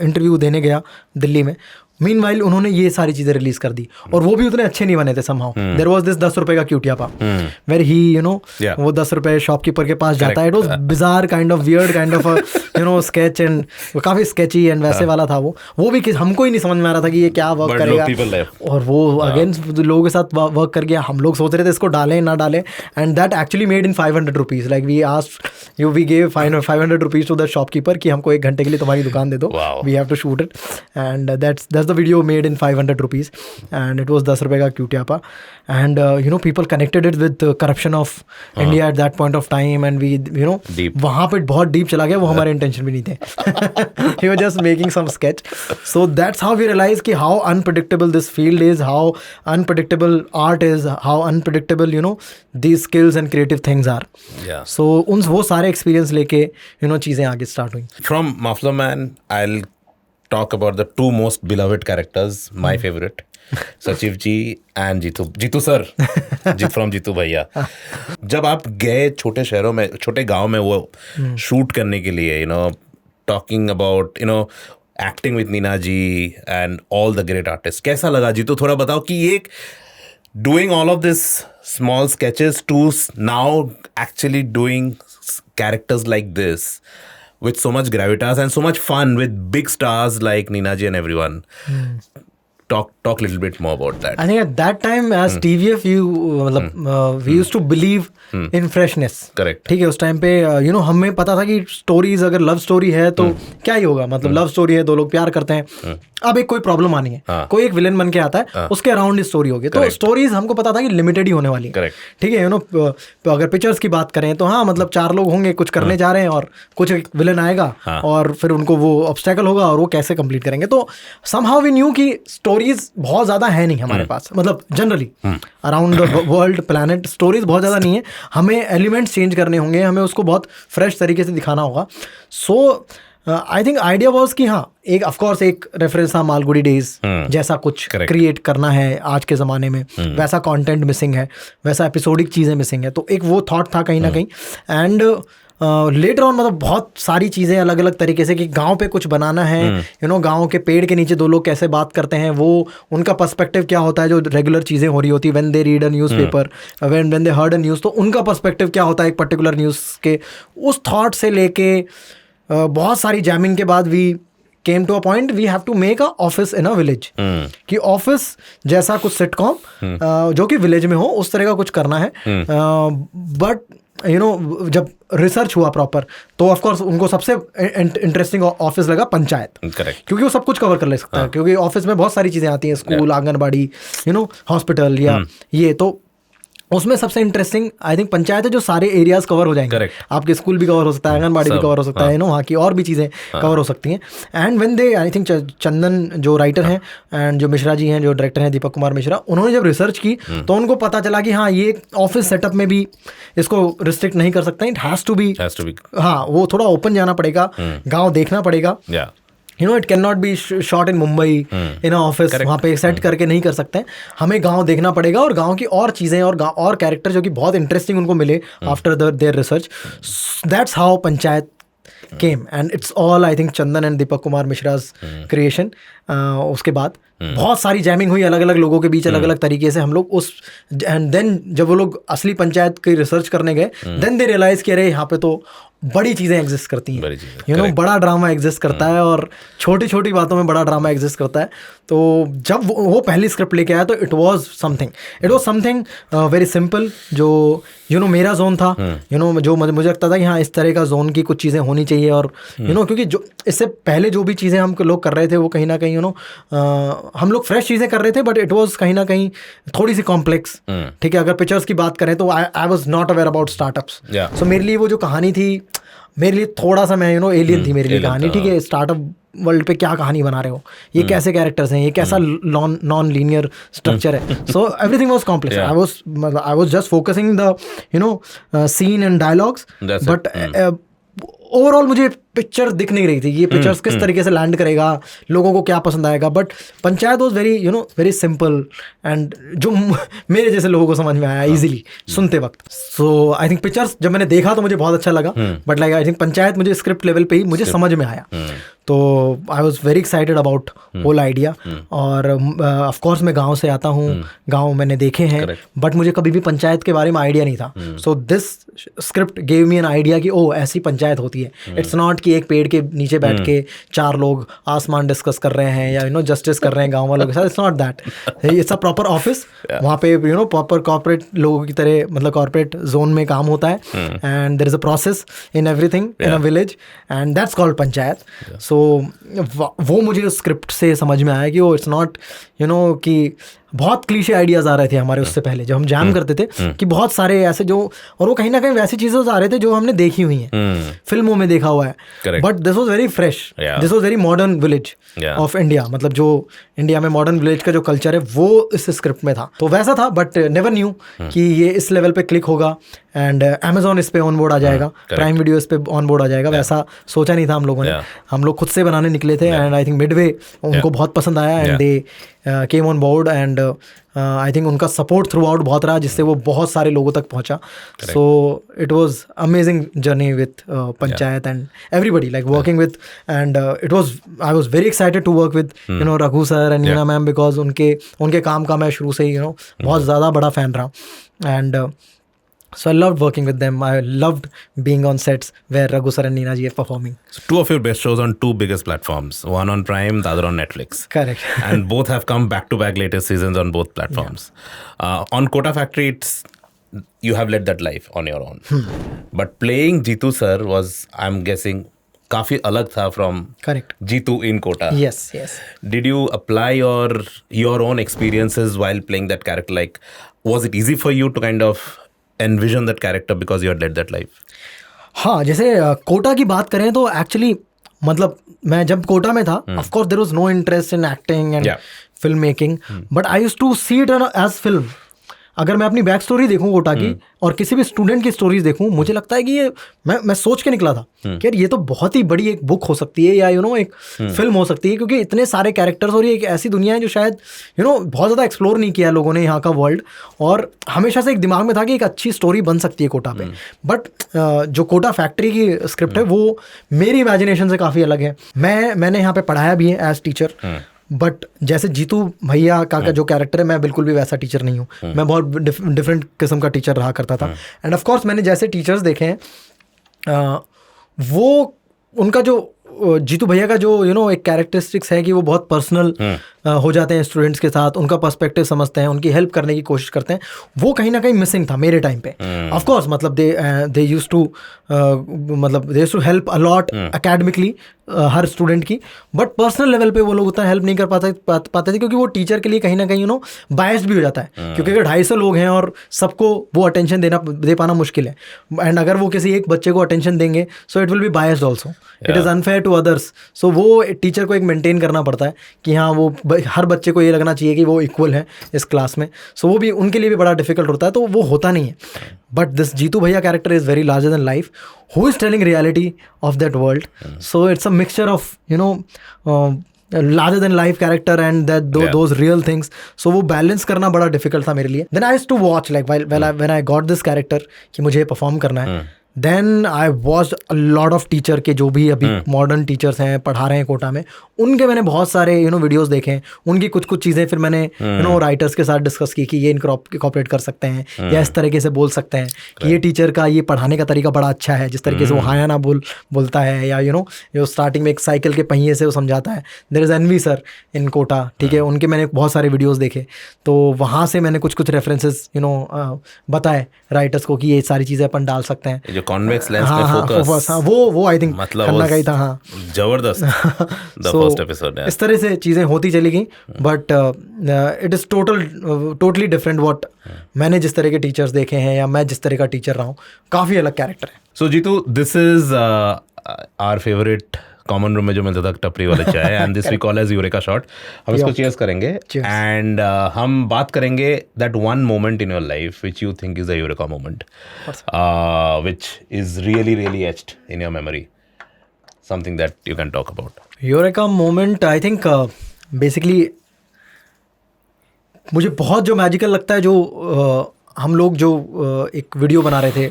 इंटरव्यू देने गया दिल्ली में, मीनवाइल उन्होंने ये सारी चीज़ें रिलीज कर दी और वो भी उतने अच्छे नहीं बने थे. समहाउ देयर वाज दिस 10 रुपए का क्यूटियापा वेर ही वो 10 रुपए शॉपकीपर के पास जाता है. It was bizarre kind of weird kind of sketch and काफ़ी स्केची एंड वैसे वाला था वो भी हमको ही नहीं समझ में आ रहा था कि ये क्या वर्क करेगा. और वो अगेन लोगों के साथ वर्क कर गया. हम लोग सोच रहे थे इसको डालें ना डालें, and that actually made in 500 rupees. Like we gave 500 rupees to the shopkeeper कि हमको 1 घंटे के लिए तुम्हारी दुकान दे दो, we have to shoot it. And that's the video made in 500 rupees and it was 10 रुपए का क्यूटियापा. and people connected it with the corruption of India at that point of time and we वहाँ पे बहुत deep चला गया. वो हमारे intention भी नहीं थे. We were just making some sketch. So that's how we realized कि how unpredictable this field is, how unpredictable art is, how unpredictable these skills and creative things are. So वो सारे experience लेके चीज़ें आगे start हुई. From Muffler Man, I'll talk about the 2 most beloved characters, my favorite, Sachiv ji and Jitu sir, from Jitu भैया. जब आप गए छोटे शहरों में, छोटे गांव में वो शूट करने के लिए, talking about, acting with Neena ji and all the great artists, कैसा लगा जीतू? थोड़ा बताओ कि एक doing all of this small sketches to now actually doing characters like this with so much gravitas and so much fun with big stars like Neena ji and everyone. Talk a little bit more about that. I think at that time as TVF we used to believe in freshness. Correct. ठीक है, उस टाइम पे हमें पता था कि स्टोरीज अगर लव स्टोरी है तो क्या ही होगा. मतलब लव स्टोरी है, 2 लोग प्यार करते हैं, अब एक कोई प्रॉब्लम आनी है, कोई एक विलेन बन के आता है, उसके अराउंड ही स्टोरी होगी. तो स्टोरीज हमको पता था कि लिमिटेड ही होने वाली है. ठीक है, अगर पिक्चर्स की बात करें तो हाँ मतलब 4 लोग होंगे, कुछ करने जा रहे हैं और कुछ एक विलेन आएगा और फिर उनको वो ऑब्स्टेकल होगा और वो कैसे कंप्लीट करेंगे. तो समहाउ वी न्यू कि स्टोरीज बहुत ज़्यादा है नहीं हमारे पास. मतलब generally around the world planet stories बहुत ज़्यादा नहीं है. हमें एलिमेंट्स चेंज करने होंगे, हमें उसको बहुत फ्रेश तरीके से दिखाना होगा. सो आई थिंक आइडिया वॉज कि हाँ, एक ऑफ कोर्स एक रेफरेंस था मालगुडी डेज जैसा कुछ क्रिएट करना है आज के ज़माने में, वैसा कंटेंट मिसिंग है, वैसा एपिसोडिक चीज़ें मिसिंग है, तो एक वो थॉट था कहीं ना कहीं। एंड लेटर ऑन मतलब बहुत सारी चीज़ें अलग अलग तरीके से कि गांव पे कुछ बनाना है, यू नो, गांव के पेड़ के नीचे दो लोग कैसे बात करते हैं, वो उनका पर्सपेक्टिव क्या होता है, जो रेगुलर चीज़ें हो रही होती है, when they read a newspaper, when they heard a news, तो उनका पर्सपेक्टिव क्या होता है एक पर्टिकुलर न्यूज़ के, उस थॉट से लेके बहुत सारी जैमिंग के बाद we came to a point we have to make a office in a village, कि ऑफिस जैसा कुछ सिटकॉम जो कि विलेज में हो उस तरह का कुछ करना है। बट यू नो जब रिसर्च हुआ प्रॉपर तो ऑफ कोर्स उनको सबसे इंटरेस्टिंग ऑफिस लगा पंचायत, क्योंकि वो सब कुछ कवर कर ले सकता है, क्योंकि ऑफिस में बहुत सारी चीज़ें आती हैं, school, anganwadi, you know, hospital या ये, तो उसमें सबसे इंटरेस्टिंग आई थिंक पंचायत है, जो सारे एरियाज कवर हो जाएंगे। आपके स्कूल भी कवर हो सकता है, आंगनबाड़ी भी कवर हो सकता है, नो, वहाँ की और भी चीज़ें कवर हो सकती हैं। And when they, I think Chandan जो राइटर हैं एंड जो मिश्रा जी हैं जो डायरेक्टर हैं, दीपक कुमार मिश्रा, उन्होंने जब रिसर्च की तो उनको पता चला कि हाँ, ये ऑफिस सेटअप में भी इसको रिस्ट्रिक्ट नहीं कर सकते, इट हैज़ टू बी, हाँ, वो थोड़ा ओपन जाना पड़ेगा, गाँव देखना पड़ेगा, you know, it can not be shot in Mumbai in office, वहाँ पे सेट करके नहीं कर सकते हैं, हमें गांव देखना पड़ेगा और गांव की और चीज़ें और कैरेक्टर जो कि बहुत इंटरेस्टिंग उनको मिले after their research. That's how Panchayat came and it's all I think Chandan and Deepak Kumar Mishra's creation. उसके बाद बहुत सारी जैमिंग हुई अलग अलग लोगों के बीच, अलग अलग तरीके से हम लोग उस, एंड देन जब वो लोग असली पंचायत की रिसर्च करने गए, देन दे रियलाइज कि अरे यहाँ पे तो बड़ी चीज़ें एग्जिस्ट करती हैं, यू नो, बड़ा ड्रामा एग्जिस्ट करता है और छोटी छोटी बातों में बड़ा ड्रामा एग्जिस्ट करता है। तो जब वो पहली स्क्रिप्ट लेके आया तो it was something very simple, जो यू नो मेरा जोन था, यू नो, जो मुझे लगता था कि हाँ, इस तरह का जोन की कुछ चीज़ें होनी चाहिए। और यू नो, क्योंकि जो इससे पहले जो भी चीज़ें हम लोग कर रहे थे वो कहीं ना कहीं, यू नो, हम लोग फ्रेश चीज़ें कर रहे थे, बट इट वाज कहीं ना कहीं थोड़ी सी कॉम्प्लेक्स। ठीक है, अगर पिक्चर्स की बात करें तो I was not aware about startups, so मेरे लिए वो जो कहानी थी, मेरे लिए थोड़ा सा, मैं, यू नो, एलियन थी मेरे लिए कहानी। ठीक है, स्टार्टअप वर्ल्ड पे क्या कहानी बना रहे हो, ये कैसे कैरेक्टर्स हैं, ये कैसा नॉन लीनियर स्ट्रक्चर है, so everything was complex. I was just focusing the, you know, scene and dialogues, but overall मुझे पिक्चर दिख नहीं रही थी, ये पिक्चर्स किस तरीके से लैंड करेगा, लोगों को क्या पसंद आएगा। But panchayat was very, you know, very simple and जो मेरे जैसे लोगों को समझ में आया इजीली सुनते वक्त। सो आई थिंक पिक्चर्स जब मैंने देखा तो मुझे बहुत अच्छा लगा, but like I think panchayat मुझे स्क्रिप्ट लेवल पे ही मुझे समझ में आया, तो I was very excited about whole idea. और ऑफ कोर्स मैं गाँव से आता हूँ, गाँव मैंने देखे हैं, बट मुझे कभी भी पंचायत के बारे में आइडिया नहीं था। So this script gave me an idea कि ओ, ऐसी पंचायत होती है। इट्स नॉट कि एक पेड़ के नीचे बैठ के चार लोग आसमान डिस्कस कर रहे हैं या, यू नो, जस्टिस कर रहे हैं गाँव वालों के साथ। It's not that, it's a proper office, वहाँ पे, यू नो, प्रॉपर कॉर्पोरेट लोगों की तरह, मतलब कॉर्पोरेट जोन में काम होता है, and there is a process in everything in a village, and that's called Panchayat. So वो मुझे स्क्रिप्ट से समझ में आया कि वो, इट्स नॉट, यू नो, कि बहुत क्लीशे आइडियाज़ आ रहे थे हमारे उससे पहले जब हम जैम करते थे, कि बहुत सारे ऐसे जो, और वो कहीं ना कहीं वैसी चीज़ें आ रहे थे जो हमने देखी हुई हैं, फिल्मों में देखा हुआ है, but this was very fresh, this was very modern village of India, मतलब जो इंडिया में मॉडर्न विलेज का जो कल्चर है वो इस स्क्रिप्ट में था। तो वैसा था, बट नेवर न्यू कि ये इस लेवल पे क्लिक होगा एंड अमेजोन इस पे ऑन बोर्ड आ जाएगा, प्राइम वीडियो इस पे ऑन बोर्ड आ जाएगा, वैसा सोचा नहीं था हम लोगों ने। हम लोग खुद से बनाने निकले थे, एंड आई थिंक मिडवे उनको बहुत पसंद आया, and they came on board, and I think उनका सपोर्ट थ्रू आउट बहुत रहा, जिससे वो बहुत सारे लोगों तक पहुंचा। So it was amazing journey with Panchayat and everybody like working with, and it was, I was very excited to work with, you know, Raghu sir and Neena ma'am, because उनके काम का मैं शुरू से ही, यू नो, बहुत ज़्यादा बड़ा फ़ैन रहा, and so I loved working with them. I loved being on sets where Raghu sir and Neena ji are performing. So two of your best shows on two biggest platforms, one on Prime, the other on Netflix. Correct. And both have come back to back latest seasons on both platforms. Yeah. On Kota Factory, you have led that life on your own. But playing Jeetu sir was, I'm guessing, काफी अलग था from Correct. Jeetu in Kota. Yes. Did you apply your own experiences while playing that character? Like, was it easy for you to kind of envision that character because you had led that life? हाँ, जैसे कोटा की बात करें तो एक्चुअली, मतलब मैं जब कोटा में था, of course there was no interest in acting and film making, but I used to see it as film. अगर मैं अपनी बैक स्टोरी देखूं कोटा की और किसी भी स्टूडेंट की स्टोरीज देखूं, मुझे लगता है कि ये मैं सोच के निकला था कि यार ये तो बहुत ही बड़ी एक बुक हो सकती है या एक फिल्म हो सकती है, क्योंकि इतने सारे कैरेक्टर्स और ये एक ऐसी दुनिया है जो शायद बहुत ज़्यादा एक्सप्लोर नहीं किया लोगों ने यहाँ का वर्ल्ड, और हमेशा से एक दिमाग में था कि एक अच्छी स्टोरी बन सकती है कोटा पे। बट जो कोटा फैक्ट्री की स्क्रिप्ट है वो मेरी इमेजिनेशन से काफ़ी अलग है। मैंने यहाँ पे पढ़ाया भी है एज टीचर, बट जैसे जीतू भैया का जो कैरेक्टर है, मैं बिल्कुल भी वैसा टीचर नहीं हूँ। मैं बहुत डिफरेंट किस्म का टीचर रहा करता था। एंड ऑफ कोर्स मैंने जैसे टीचर्स देखे हैं, वो उनका जो जीतू भैया का जो एक कैरेक्टरिस्टिक्स है कि वो बहुत पर्सनल हो जाते हैं स्टूडेंट्स के साथ, उनका पर्सपेक्टिव समझते हैं, उनकी हेल्प करने की कोशिश करते हैं, वो कहीं ना कहीं मिसिंग था मेरे टाइम पे। ऑफ कोर्स मतलब they used to help a lot academically हर स्टूडेंट की, बट पर्सनल लेवल पे वो लोग उतना हेल्प नहीं कर पाते थे, क्योंकि वो टीचर के लिए कहीं ना कहीं बायस्ड भी हो जाता है, क्योंकि अगर 250 लोग हैं और सबको वो अटेंशन दे पाना मुश्किल है, एंड अगर वो किसी एक बच्चे को अटेंशन देंगे so it will be biased also, it is unfair to others. So वो टीचर को एक मेंटेन करना पड़ता है कि हाँ वो हर बच्चे को ये लगना चाहिए कि वो इक्वल है इस क्लास में। सो वो भी उनके लिए भी बड़ा डिफिकल्ट होता है, तो वो होता नहीं है। बट दिस जीतू भैया character is very larger than life, who is telling reality of that world. So it's a mixture of larger than life character and those real things. So वो balance करना बड़ा difficult था मेरे लिए. Then I used to watch like when I got this character कि मुझे perform करना है, then I watched a lot of teacher के जो भी अभी मॉडर्न टीचर्स हैं पढ़ा रहे हैं कोटा में, उनके मैंने बहुत सारे वीडियोस देखे हैं, उनकी कुछ चीज़ें फिर मैंने राइटर्स के साथ डिस्कस की कि ये इनकॉर्पोरेट कर सकते हैं या इस तरीके से बोल सकते हैं कि ये टीचर का ये पढ़ाने का तरीका बड़ा अच्छा है, जिस तरीके से वो हाया ना बोलता है, या जो स्टार्टिंग में एक साइकिल के पहिए से वो समझाता है। देयर इज़ एनवी सर इन कोटा, ठीक है, उनके मैंने बहुत सारे वीडियोज़ देखे, तो वहाँ से मैंने कुछ रेफरेंसेस बताए राइटर्स को कि ये सारी चीज़ें अपन डाल सकते हैं। कॉन्वेक्स लेंस पे फोकस, वो आई थिंक करना का ही था। हाँ, जबरदस्त द फर्स्ट एपिसोड है। इस तरह से चीज़ें होती चली गई, but it is totally different what मैंने जिस तरह के टीचर्स देखे हैं या मैं जिस तरह का टीचर रहा हूँ, काफ़ी अलग कैरेक्टर है। So Jitu, this is our favourite common room में जो मिलता था टपरी वाले चाय, and this we call as eureka shot. हम इसको चीयर्स करेंगे एंड हम बात करेंगे that one moment in your life which you think is a eureka moment, which is really etched in your memory, something that you can talk about. Eureka moment I think basically मुझे बहुत जो मैजिकल लगता है, जो हम लोग जो एक वीडियो बना रहे थे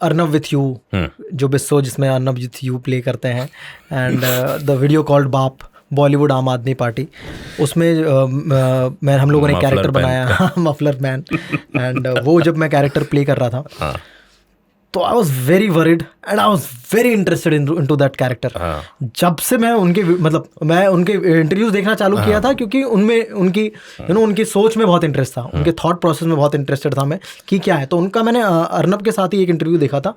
अर्नब विथ यू, जो बिस्सो जिसमें अर्नब विथ यू प्ले करते हैं, एंड द वीडियो कॉल्ड बाप बॉलीवुड आम आदमी पार्टी, उसमें हम लोगों ने कैरेक्टर बनाया मफलर मैन, एंड वो जब मैं कैरेक्टर प्ले कर रहा था तो I was very worried and I was very interested in to that character. जब से मैं उनके इंटरव्यूज देखना चालू किया था, क्योंकि उनमें उनकी सोच में बहुत इंटरेस्ट था, उनके थॉट प्रोसेस में बहुत इंटरेस्टेड था मैं कि क्या है। तो उनका मैंने अर्नब के साथ ही एक इंटरव्यू देखा था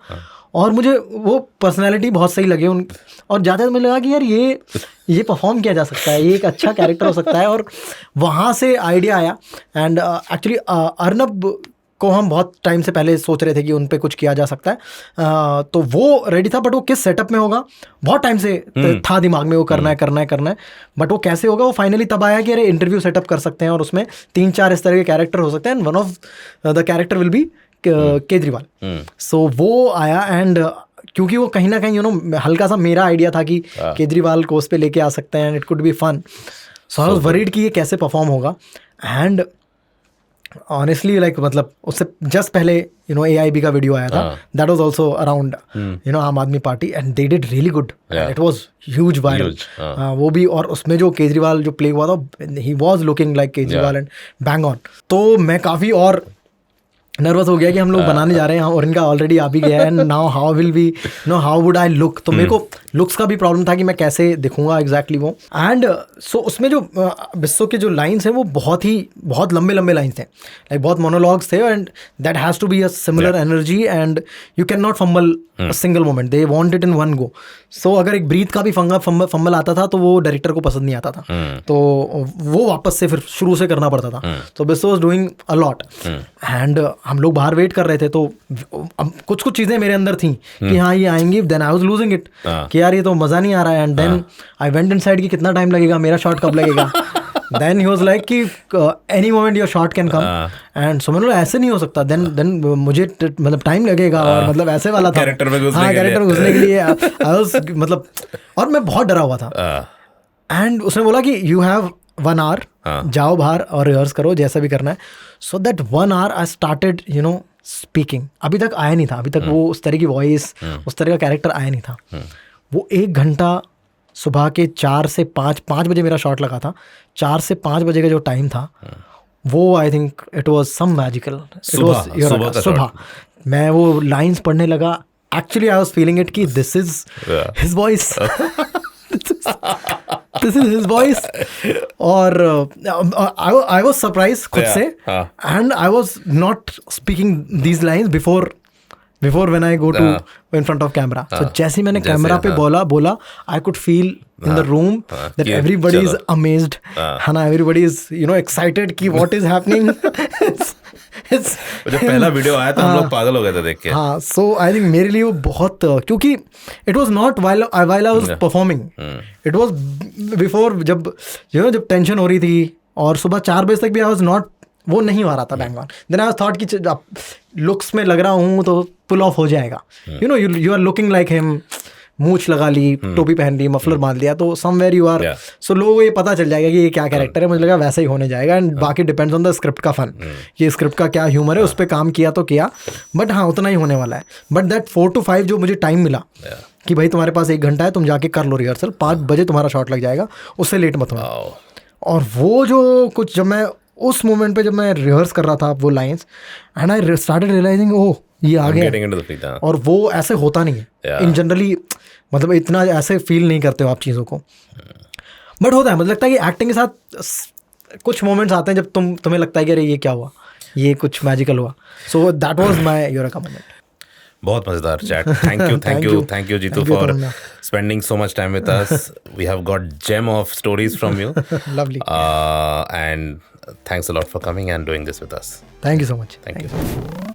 और मुझे वो पर्सनैलिटी बहुत सही लगे और ज़्यादा मुझे लगा कि यार ये परफॉर्म किया जा सकता है, ये एक अच्छा कैरेक्टर हो सकता है, और वहाँ से आइडिया आया। एंड एक्चुअली अर्नब को हम बहुत टाइम से पहले सोच रहे थे कि उन पे कुछ किया जा सकता है, तो वो रेडी था, बट वो किस सेटअप में होगा बहुत टाइम से था दिमाग में, वो करना है, बट वो कैसे होगा वो फाइनली तब आया कि अरे इंटरव्यू सेटअप कर सकते हैं और उसमें 3-4 इस तरह के कैरेक्टर हो सकते हैं, and one of the character will be Kejriwal. So वो आया, एंड क्योंकि वो कहीं ना कहीं हल्का सा मेरा आइडिया था कि केजरीवाल को उस पर लेके आ सकते हैं and it could be fun. So I was worried कि ये कैसे परफॉर्म होगा, एंड ऑनेस्टली लाइक मतलब उससे जस्ट पहले AIB का वीडियो आया था, दैट वाज आल्सो अराउंड आम आदमी party, and they did really good, it was huge viral. वो भी, और उसमें जो केजरीवाल जो प्ले हुआ था, he was looking like Kejriwal and bang on. तो मैं काफ़ी और नर्वस हो गया कि हम लोग बनाने जा रहे हैं और इनका ऑलरेडी आ भी गया है, and now how will we how would I look. तो मेरे को लुक्स का भी प्रॉब्लम था कि मैं कैसे दिखूंगा एग्जैक्टली वो। एंड सो उसमें जो बिस्सो के जो लाइन्स हैं वो बहुत लंबे लाइन्स थे, लाइक बहुत मोनोलॉग्स थे, and that has to be a similar energy and you can not fumble a single moment, they want it in one go. So अगर एक ब्रीथ का भी फंबल आता था तो वो डायरेक्टर को पसंद नहीं आता था, तो वो वापस से फिर शुरू से करना पड़ता था। तो Bisso was doing a lot, and हम लोग बाहर वेट कर रहे थे, तो कुछ चीज़ें मेरे अंदर थी कि हाँ ये आएंगी, then I was losing it कि यार ये तो मज़ा नहीं आ रहा है, and then I went inside कि कितना टाइम लगेगा, मेरा शॉट कब लगेगा। देन ही वाज लाइक कि any moment your shot can come, and so मैंने बोला ऐसे नहीं हो सकता, देन मुझे मतलब टाइम लगेगा, और मतलब ऐसे वाला था कैरेक्टर में घुसने हाँ के लिए। कैरेक्टर घुसने के लिए आई वाज मतलब, और मैं बहुत डरा हुआ था। एंड उसने बोला कि यू हैव 1 hour, जाओ बाहर और रिहर्स करो जैसा भी करना है। So that 1 hour I started you know speaking. अभी तक आया नहीं था, अभी तक वो उस तरह की वॉइस, उस तरह का कैरेक्टर आया नहीं था। वो 1 घंटा सुबह के 4 से 5 बजे मेरा शॉट लगा था, 4 से 5 बजे का जो टाइम था वो I think it was some magical. सुबह मैं वो लाइंस पढ़ने लगा, actually I was feeling it कि this is his voice, this is his voice. और आई वाज सरप्राइज खुद से, and I was not speaking these lines before when I go to in front of camera. So जैसे मैंने कैमरा पे बोला I could feel in the room that everybody is amazed, है ना, everybody is you know excited कि what is happening. it's जब पहला वीडियो आया था हम लोग पागल हो गए थे देख के। हाँ, so I think मेरे लिए वो बहुत, क्योंकि it was not while I was performing, it was before, जब you know जब टेंशन हो रही थी और सुबह 4 बजे तक भी I was not, वो नहीं आ रहा था bang on. Then I thought कि लुक्स में लग रहा हूँ तो पुल ऑफ हो जाएगा, you know you are looking like him, मूछ लगा ली, टोपी पहन ली, मफलर बांध लिया, तो समवेयर यू आर, सो लोगों को ये पता चल जाएगा कि ये क्या कैरेक्टर है। मुझे लगा वैसा ही होने जाएगा, एंड बाकी डिपेंड्स ऑन द स्क्रिप्ट का फन, ये स्क्रिप्ट का क्या ह्यूमर है, उस पर काम किया तो किया, बट हाँ उतना ही होने वाला है। बट दैट 4 to 5 जो मुझे टाइम मिला कि भाई तुम्हारे पास 1 घंटा है, तुम जाके कर लो रिहर्सल, 5 बजे तुम्हारा शॉट लग जाएगा, उससे लेट मत होना। और वो जो कुछ, जब मैं उस मोमेंट पे जब मैं रिहर्स कर रहा था वो lines, and I started realising oh ये आ गया। और वो ऐसे होता नहीं है इन जनरली, मतलब इतना ऐसे फील नहीं करते हो आप चीज़ों को, बट होता है। मुझे लगता है कि एक्टिंग के साथ कुछ मोमेंट्स आते हैं जब तुम्हें लगता है कि अरे ये क्या हुआ, ये कुछ मैजिकल हुआ। So that was my eureka moment. बहुत मजेदार chat. Thank you Jeetu for spending so much time with us. We have got gem of stories from you. Lovely. And thanks a lot for coming and doing this with us. Thank you so much. Thank you.